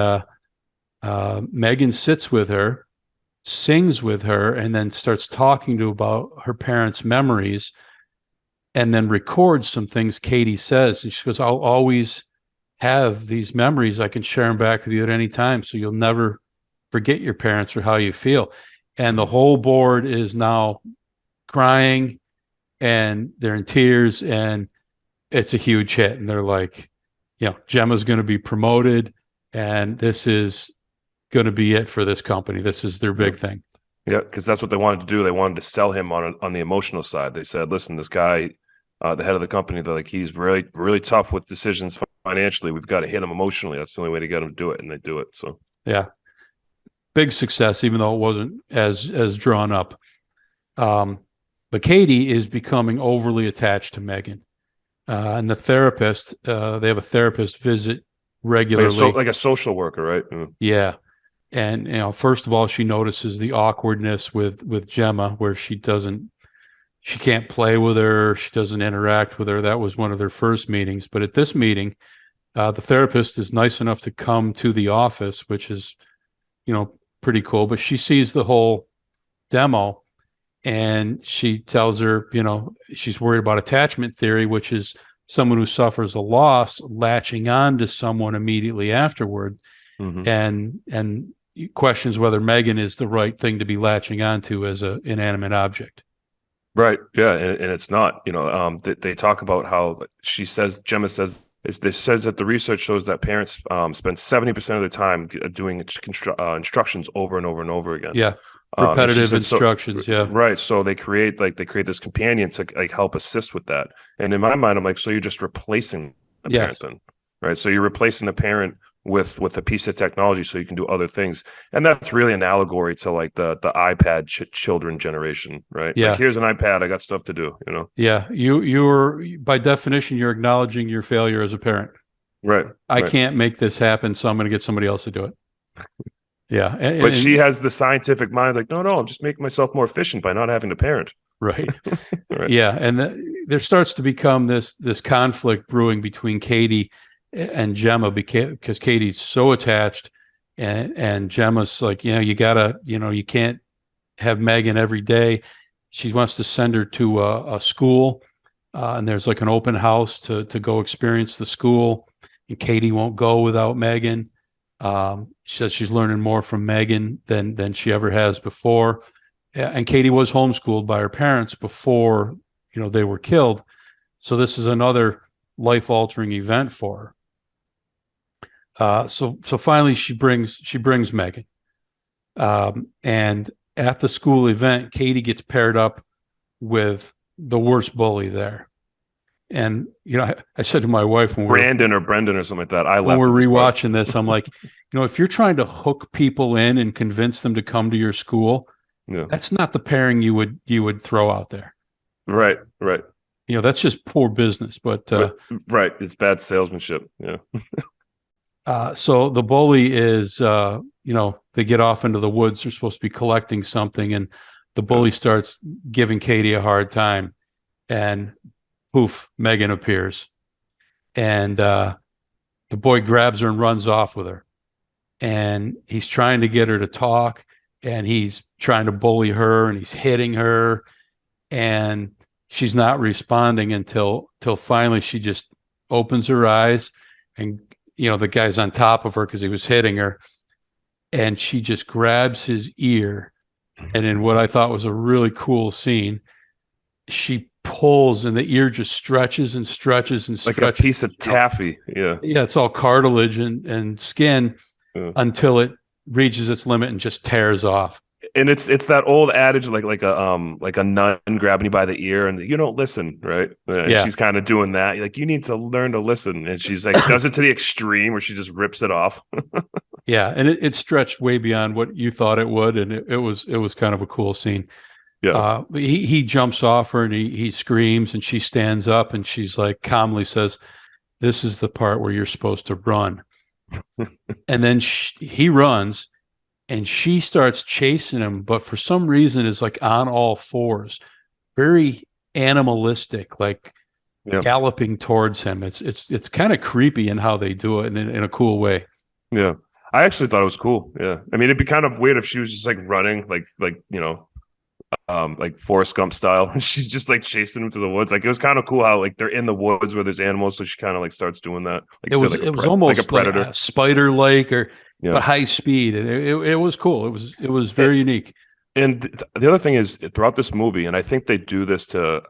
Megan sits with her, sings with her, and then starts talking about her parents' memories, and then records some things Katie says. And she goes, I'll always have these memories. I can share them back with you at any time, so you'll never forget your parents or how you feel. And the whole board is now crying, and they're in tears, and it's a huge hit. And they're like, Gemma's going to be promoted, and this is going to be it for this company. This is their big thing. Yeah, because that's what they wanted to do. They wanted to sell him on the emotional side. They said, listen, this guy, the head of the company, they're like, he's really, really tough with decisions financially. We've got to hit him emotionally. That's the only way to get him to do it, and they do it. So yeah, big success, even though it wasn't as drawn up. But Katie is becoming overly attached to Megan, and the therapist. They have a therapist visit regularly, like a social worker, right? Yeah. And, first of all, she notices the awkwardness with Gemma, where she can't play with her. She doesn't interact with her. That was one of their first meetings. But at this meeting, the therapist is nice enough to come to the office, which is, pretty cool. But she sees the whole demo, and she tells her, she's worried about attachment theory, which is someone who suffers a loss latching on to someone immediately afterward. Mm-hmm. And questions whether Megan is the right thing to be latching onto as an inanimate object. Right. Yeah. And it's not, they talk about how Gemma says that the research shows that parents spend 70% of their time doing instructions over and over and over again. Yeah. And she Repetitive said, so instructions. Yeah. right. So they create this companion to like help assist with that. And in my mind, I'm like, so you're just replacing the parent Yes. then, right? So you're replacing the parent with a piece of technology so you can do other things. And that's really an allegory to like the iPad children generation, right? Like, Yeah. here's an iPad, I got stuff to do, you know? Yeah. You're by definition, you're acknowledging your failure as a parent. Right. I Right. can't make this happen, so I'm going to get somebody else to do it. Yeah. But she has the scientific mind, like, no, I'm just making myself more efficient by not having to parent. right. Right. Yeah. And there starts to become this conflict brewing between Katie and Gemma because Katie's so attached, and Gemma's like, you gotta, you can't have Megan every day. She wants to send her to a school, and there's like an open house to go experience the school, and Katie won't go without Megan. She says she's learning more from Megan than she ever has before. And Katie was homeschooled by her parents before, they were killed. So this is another life-altering event for her. So finally she brings Megan. And at the school event, Katie gets paired up with the worst bully there. And I said to my wife when Brandon or Brendan or something like that. when we're rewatching this, I'm like, if you're trying to hook people in and convince them to come to your school, Yeah. that's not the pairing you would throw out there. Right. Right. That's just poor business. But right, it's bad salesmanship. Yeah. so the bully is, they get off into the woods. They're supposed to be collecting something, and the bully starts giving Katie a hard time, and poof, Megan appears, and the boy grabs her and runs off with her, and he's trying to get her to talk, and he's trying to bully her, and he's hitting her, and she's not responding until finally she just opens her eyes, and the guy's on top of her because he was hitting her, and she just grabs his ear, and in what I thought was a really cool scene, she pulls and the ear just stretches and stretches and stretches. Like a piece of taffy. Yeah. Yeah, it's all cartilage and skin until it reaches its limit and just tears off. And it's that old adage, like a nun grabbing you by the ear and you don't listen, right? Yeah. She's kind of doing that. Like, you need to learn to listen. And she's like, does it to the extreme where she just rips it off. Yeah, and it stretched way beyond what you thought it would, and it was kind of a cool scene. Yeah. He jumps off her and he screams, and she stands up and she's like, calmly says, "This is the part where you're supposed to run." And then he runs, and she starts chasing him, but for some reason is like on all fours, very animalistic, like galloping towards him. It's kind of creepy in how they do it, in a cool way. Yeah, I actually thought it was cool. Yeah, I mean, it'd be kind of weird if she was just like running, like Forrest Gump style. She's just like chasing him through the woods. Like, it was kind of cool how like they're in the woods where there's animals, so she kind of like starts doing that. Like, it was almost like a predator, like a spider-like but high speed. It was cool. It was very unique. And the other thing is, throughout this movie, and I think they do this to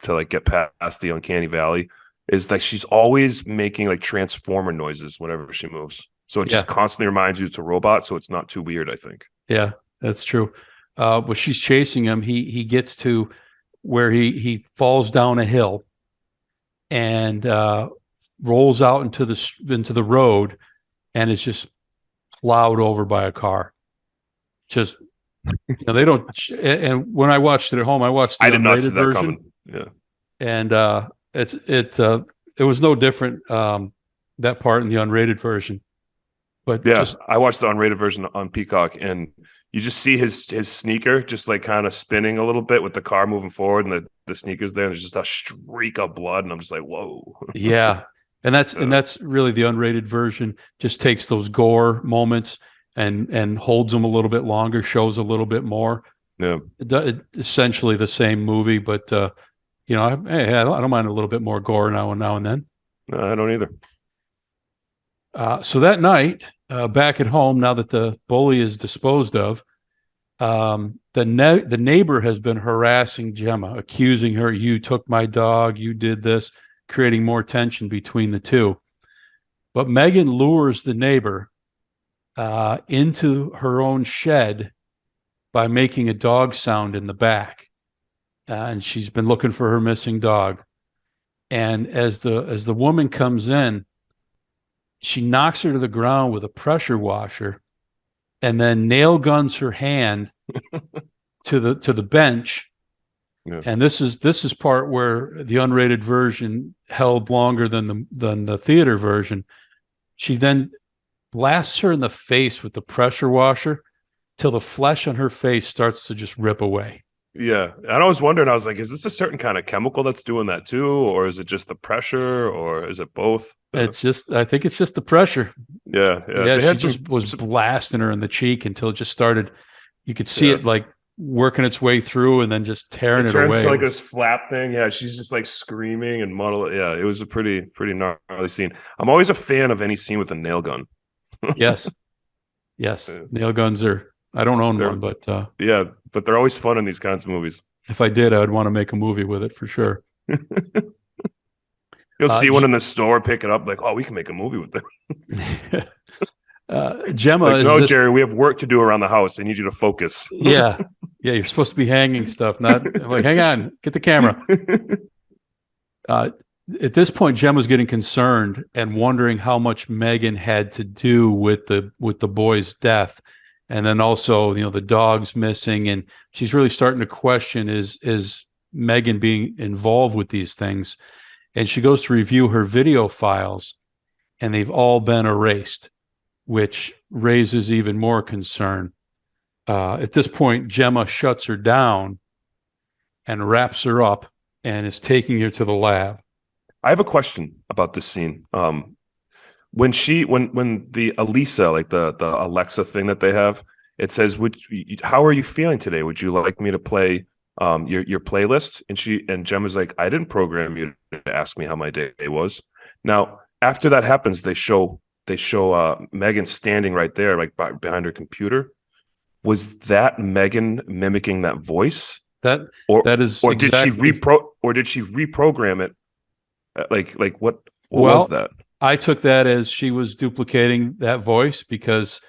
like get past the uncanny valley, is like she's always making like transformer noises whenever she moves. So it just constantly reminds you it's a robot, so it's not too weird, I think. Yeah, that's true. But she's chasing him. He gets to where he falls down a hill and rolls out into the road, and is just plowed over by a car. Just they don't. And when I watched it at home, I watched the unrated version. Coming. Yeah, and it was no different, that part in the unrated version. But I watched the unrated version on Peacock, and you just see his sneaker just like kind of spinning a little bit with the car moving forward, and the sneaker's there, and there's just a streak of blood, and I'm just like, whoa. Yeah. And that's really the unrated version, just takes those gore moments and holds them a little bit longer, shows a little bit more. Yeah. Essentially the same movie, but I don't mind a little bit more gore now and then. No, I don't either. So that night, back at home, now that the bully is disposed of, the neighbor has been harassing Gemma, accusing her, "You took my dog, you did this," creating more tension between the two. But Megan lures the neighbor into her own shed by making a dog sound in the back. And she's been looking for her missing dog. And as the woman comes in, she knocks her to the ground with a pressure washer and then nail guns her hand to the bench. Yeah. And this is part where the unrated version held longer than the theater version. She then blasts her in the face with the pressure washer till the flesh on her face starts to just rip away. Yeah. And I was wondering, I was like, is this a certain kind of chemical that's doing that too? Or is it just the pressure, or is it both? I think it's just the pressure. Yeah. Yeah, They she had just was blasting her in the cheek until it just started. You could see it like working its way through and then just tearing it turns away. to like this flap thing. Yeah, she's just like screaming and muddle. Yeah, it was a pretty gnarly scene. I'm always a fan of any scene with a nail gun. Yes. Nail guns are. I don't own one, but yeah, but they're always fun in these kinds of movies. if I did, I would want to make a movie with it for sure. You'll see one in the store, pick it up, like, oh, we can make a movie with it. Gemma, like, no, Jerry, we have work to do around the house. I need you to focus. Yeah, you're supposed to be hanging stuff, not I'm like, hang on, get the camera. At this point, Gemma's getting concerned and wondering how much Megan had to do with the boy's death. And then also, the dog's missing, and she's really starting to question is Megan being involved with these things. And she goes to review her video files, and they've all been erased, which raises even more concern. At this point, Gemma shuts her down and wraps her up and is taking her to the lab. I have a question about this scene. When the Alisa, like the Alexa thing that they have, it says, how are you feeling today? Would you like me to play your playlist? And Gemma's like, I didn't program you to ask me how my day was. Now, after that happens, they show Megan standing right there, like behind her computer. Was that Megan mimicking that voice? That is, or exactly. did she reprogram it? Like what well, was that? I took that as she was duplicating that voice because,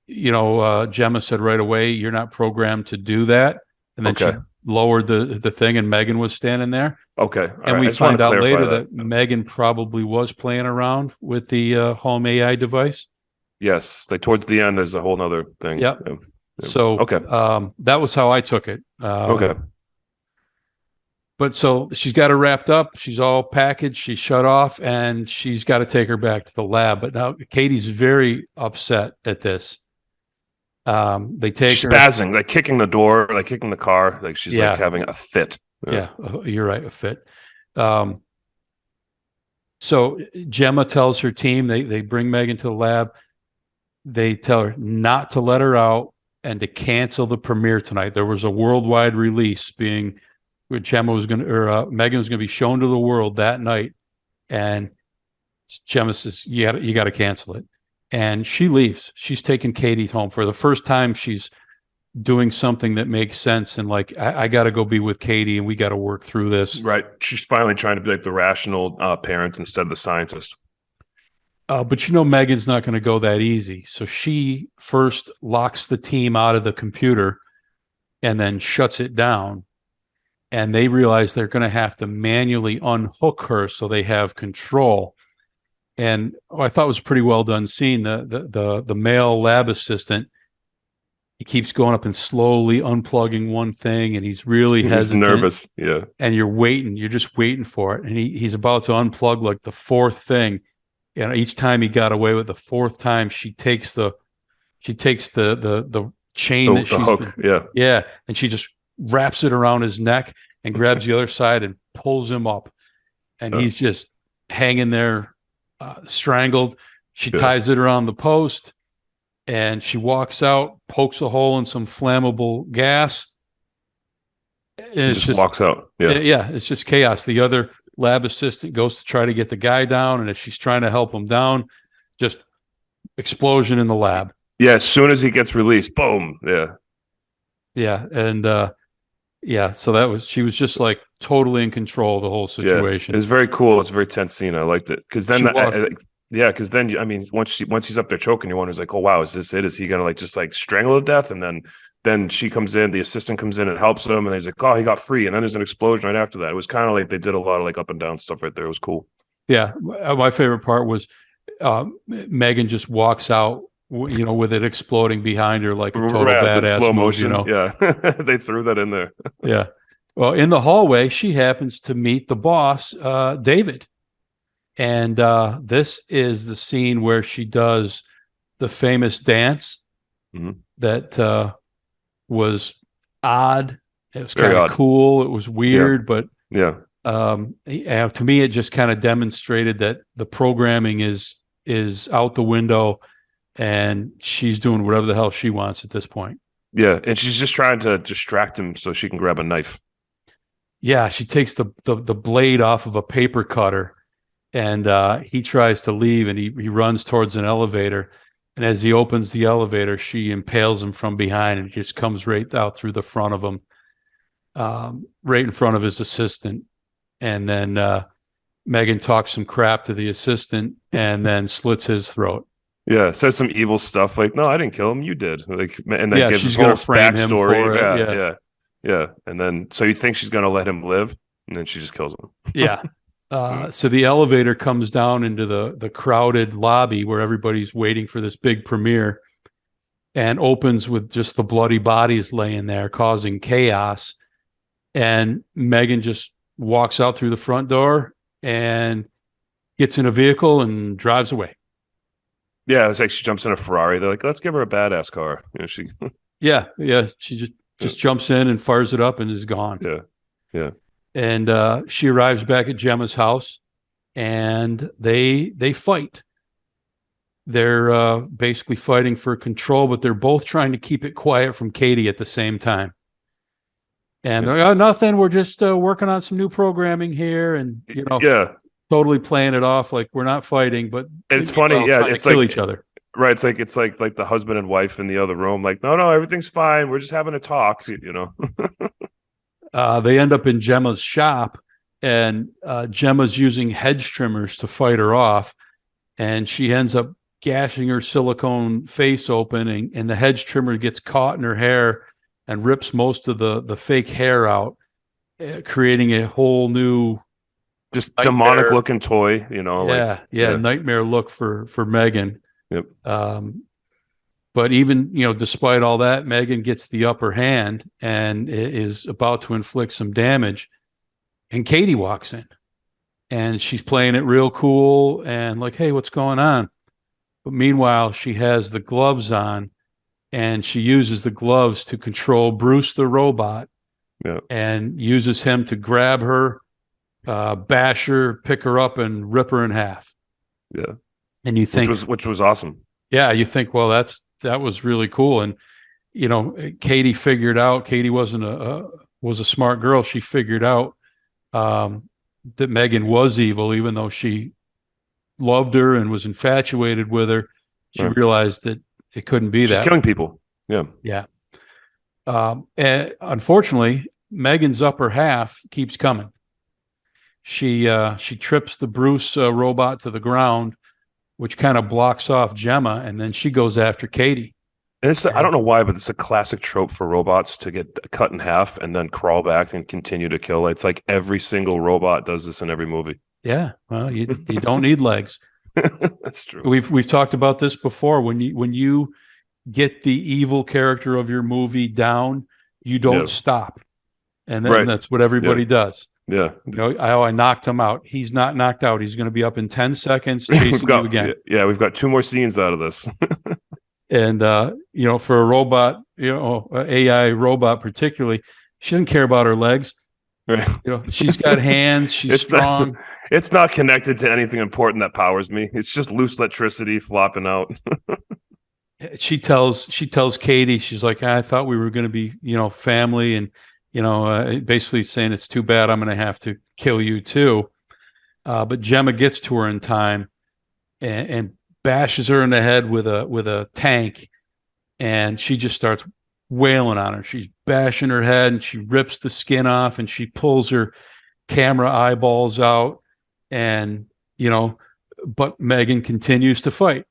Gemma said right away, you're not programmed to do that. And then she lowered the thing and Megan was standing there. Okay. And we find out later that Megan probably was playing around with the home AI device. Yes. Like towards the end is a whole nother thing. Yep. Yeah. So that was how I took it. Okay. But so she's got her wrapped up. She's all packaged. She's shut off, and she's got to take her back to the lab. But now Katie's very upset at this. They take she's her spazzing, like kicking the door, like kicking the car, like she's like having a fit. Yeah, you're right, a fit. So Gemma tells her team they bring Megan to the lab. They tell her not to let her out and to cancel the premiere tonight. There was a worldwide release being. Megan was going to be shown to the world that night, and Gemma says, "You got to cancel it," and she leaves. She's taking Katie home for the first time. She's doing something that makes sense, and like I got to go be with Katie, and we got to work through this. Right. She's finally trying to be like the rational parent instead of the scientist. But Megan's not going to go that easy. So she first locks the team out of the computer, and then shuts it down. And they realize they're going to have to manually unhook her so they have control. And I thought it was a pretty well done scene. The male lab assistant, he keeps going up and slowly unplugging one thing, and he's really hesitant. He's nervous, yeah. And you're just waiting for it. And he's about to unplug like the fourth thing. And each time he got away with the fourth time, she takes the chain that she's hook, yeah, and she just wraps it around his neck and grabs the other side and pulls him up. And he's just hanging there, strangled. She ties it around the post, and she walks out, pokes a hole in some flammable gas. And just walks out. Yeah, it's just chaos. The other lab assistant goes to try to get the guy down, and as she's trying to help him down, just explosion in the lab. Yeah, as soon as he gets released, boom. Yeah, and so she was just like totally in control of the whole situation. It's very cool. It's a very tense scene. I liked it because then, because then once he's up there choking, you're wondering like, oh wow, is this it? Is he gonna like just like strangle to death? And then then she comes in, the assistant comes in and helps him, and he's like, oh, he got free. And then there's an explosion right after that. It was kind of like they did a lot of like up and down stuff right there. It was cool. Yeah, my favorite part was Megan just walks out, with it exploding behind her like a total That badass slow move, motion. Yeah. They threw that in there. Yeah. Well, in the hallway, she happens to meet the boss, David. And this is the scene where she does the famous dance that was odd. It was kind of cool. It was weird, but to me, it just kind of demonstrated that the programming is out the window, and she's doing whatever the hell she wants at this point. Yeah, and she's just trying to distract him so she can grab a knife. Yeah, she takes the blade off of a paper cutter, and he tries to leave, and he runs towards an elevator. And as he opens the elevator, she impales him from behind and just comes right out through the front of him, right in front of his assistant. And then Megan talks some crap to the assistant and then slits his throat. Yeah, says some evil stuff like, "No, I didn't kill him. You did." Like, and then gives she's his whole frame him for backstory. it. Yeah. And then so you think she's gonna let him live, and then she just kills him. Yeah. So the elevator comes down into the crowded lobby where everybody's waiting for this big premiere, and opens with just the bloody bodies laying there, causing chaos. And Megan just walks out through the front door and gets in a vehicle and drives away. Yeah, it's like she jumps in a Ferrari. They're like, "Let's give her a badass car." She. Yeah. She just jumps in and fires it up and is gone. Yeah. And she arrives back at Gemma's house, and they fight. They're basically fighting for control, but they're both trying to keep it quiet from Katie at the same time. And they're like, "Oh, nothing. We're just working on some new programming here," and totally playing it off like we're not fighting. But it's funny, it's like kill each other. Right, it's like the husband and wife in the other room, like, no, everything's fine. We're just having a talk, They end up in Gemma's shop, and Gemma's using hedge trimmers to fight her off, and she ends up gashing her silicone face open, and the hedge trimmer gets caught in her hair and rips most of the fake hair out, creating a whole new just demonic looking toy, nightmare look for Megan. Yep. But even, despite all that, Megan gets the upper hand and is about to inflict some damage. And Katie walks in, and she's playing it real cool and like, "Hey, what's going on?" But meanwhile, she has the gloves on, and she uses the gloves to control Bruce the robot, and uses him to grab her, bash her, pick her up, and rip her in half. Yeah. And you think, which was awesome. Yeah, you think, well, that was really cool. And Katie figured out. Katie was a smart girl. She figured out that Megan was evil, even though she loved her and was infatuated with her. She realized that it couldn't be that. She's killing people. Yeah. And unfortunately, Megan's upper half keeps coming. She trips the Bruce robot to the ground, which kind of blocks off Gemma, and then she goes after Katie. And I don't know why, but it's a classic trope for robots to get cut in half and then crawl back and continue to kill. It's like every single robot does this in every movie. Yeah, well, you don't need legs. That's true. We've talked about this before. When you get the evil character of your movie down, you don't stop, and then that's what everybody does. Yeah. I knocked him out. He's not knocked out. He's going to be up in 10 seconds chasing you again. Yeah, we've got 2 more scenes out of this. And, for a robot, AI robot particularly, she doesn't care about her legs. Right. She's got hands. She's strong. It's not connected to anything important that powers me. It's just loose electricity flopping out. She tells Katie, she's like, "I thought we were going to be, family," and basically saying it's too bad I'm going to have to kill you too. But Gemma gets to her in time and bashes her in the head with a tank, and she just starts wailing on her. She's bashing her head, and she rips the skin off, and she pulls her camera eyeballs out, and but Megan continues to fight.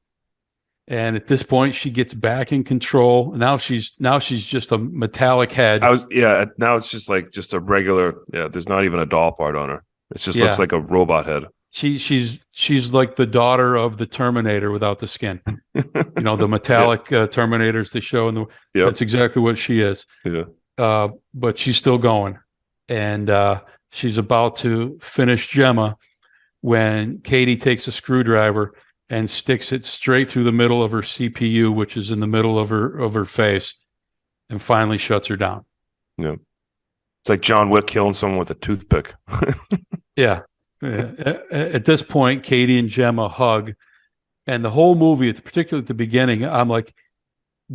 And at this point, she gets back in control. Now she's just a metallic head. Now it's just a regular. Yeah, there's not even a doll part on her. It just looks Yeah. like a robot head. She's like the daughter of the Terminator without the skin. You know, the metallic Terminators they show in the. Yep. That's exactly what she is. Yeah. But she's still going, and she's about to finish Gemma when Katie takes a screwdriver and sticks it straight through the middle of her CPU, which is in the middle of her face, and finally shuts her down. Yeah. It's like John Wick killing someone with a toothpick. Yeah. At this point, Katie and Gemma hug, and the whole movie, particularly at the beginning, I'm like,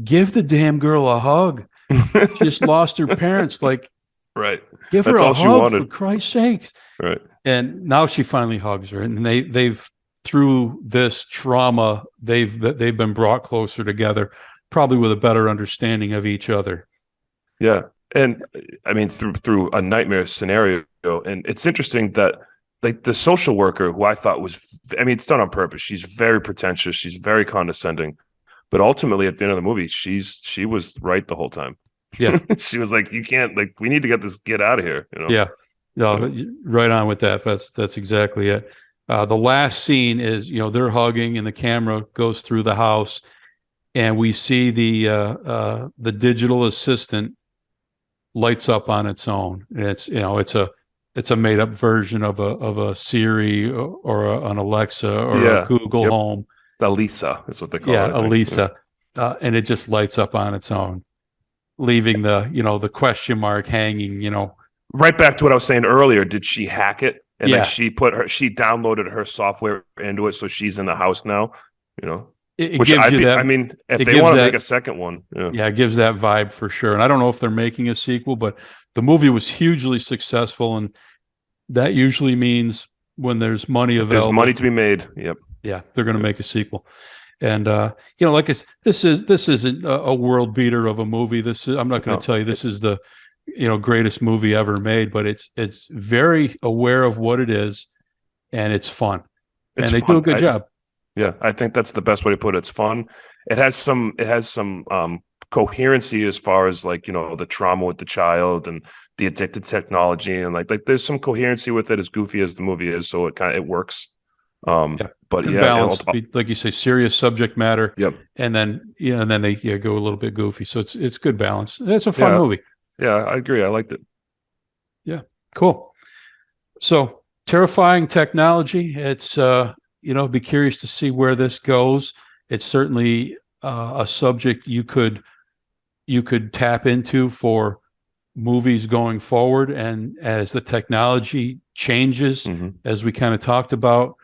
give the damn girl a hug. She just lost her parents. Like, right. Give That's her a all she hug, wanted. for Christ's sakes. Right. And now she finally hugs her, and they've through this trauma, they've been brought closer together, probably with a better understanding of each other. Yeah. And I mean, through a nightmare scenario. And it's interesting that like the social worker, who I thought it's done on purpose. She's very pretentious. She's very condescending. But ultimately, at the end of the movie, she was right the whole time. Yeah. She was like, you can't, like, we need to get this kid out of here. You know? Yeah. No, right on with that. That's exactly it. The last scene is, they're hugging and the camera goes through the house, and we see the digital assistant lights up on its own. And it's a made up version of a Siri or an Alexa or a Google Home. Elisa is what they call it. Yeah, Elisa. And it just lights up on its own, leaving the question mark hanging, Right back to what I was saying earlier. Did she hack it? And Yeah. then she downloaded her software into it, so she's in the house now, It Which gives you that. I mean, if it they gives want to that- make a second one, Yeah, it gives that vibe for sure. And I don't know if they're making a sequel, but the movie was hugely successful, and that usually means when there's money available, there's money to be made. Yep. Yeah, they're going to make a sequel. And like I said, this isn't a world beater of a movie. I'm not going to tell you this is the greatest movie ever made, but it's very aware of what it is, and it's fun. And they do a good job. Yeah, I think that's the best way to put it. It's fun. It has some coherency as far as like, the trauma with the child and the addicted technology, and like there's some coherency with it, as goofy as the movie is. So it works. But good balance, like you say, serious subject matter. Yep. And then they go a little bit goofy. So it's good balance. It's a fun movie. Yeah, I agree. I liked it. Yeah. Cool. So terrifying technology. It's be curious to see where this goes. It's certainly a subject you could tap into for movies going forward. And as the technology changes, as we kind of talked about,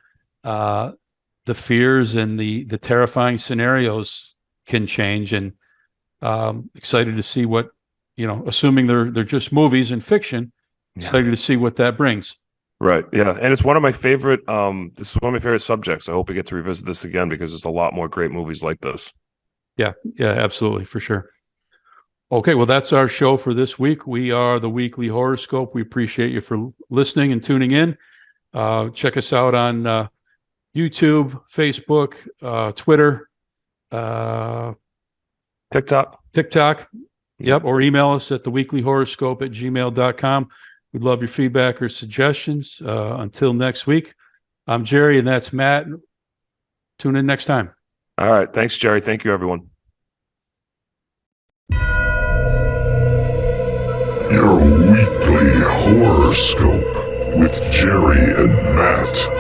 the fears and the terrifying scenarios can change. And excited to see what, assuming they're just movies and fiction, excited to see what that brings. Right. Yeah. And it's one of my favorite, this is one of my favorite subjects. I hope we get to revisit this again, because there's a lot more great movies like this. Yeah. Yeah, absolutely. For sure. Okay. Well, that's our show for this week. We are the Weekly Horoscope. We appreciate you for listening and tuning in. Check us out on YouTube, Facebook, Twitter, TikTok. Yep. Or email us at theweeklyhoroscope@gmail.com. We'd love your feedback or suggestions. Until next week, I'm Jerry, and that's Matt. Tune in next time. All right. Thanks, Jerry. Thank you, everyone. Your weekly horoscope with Jerry and Matt.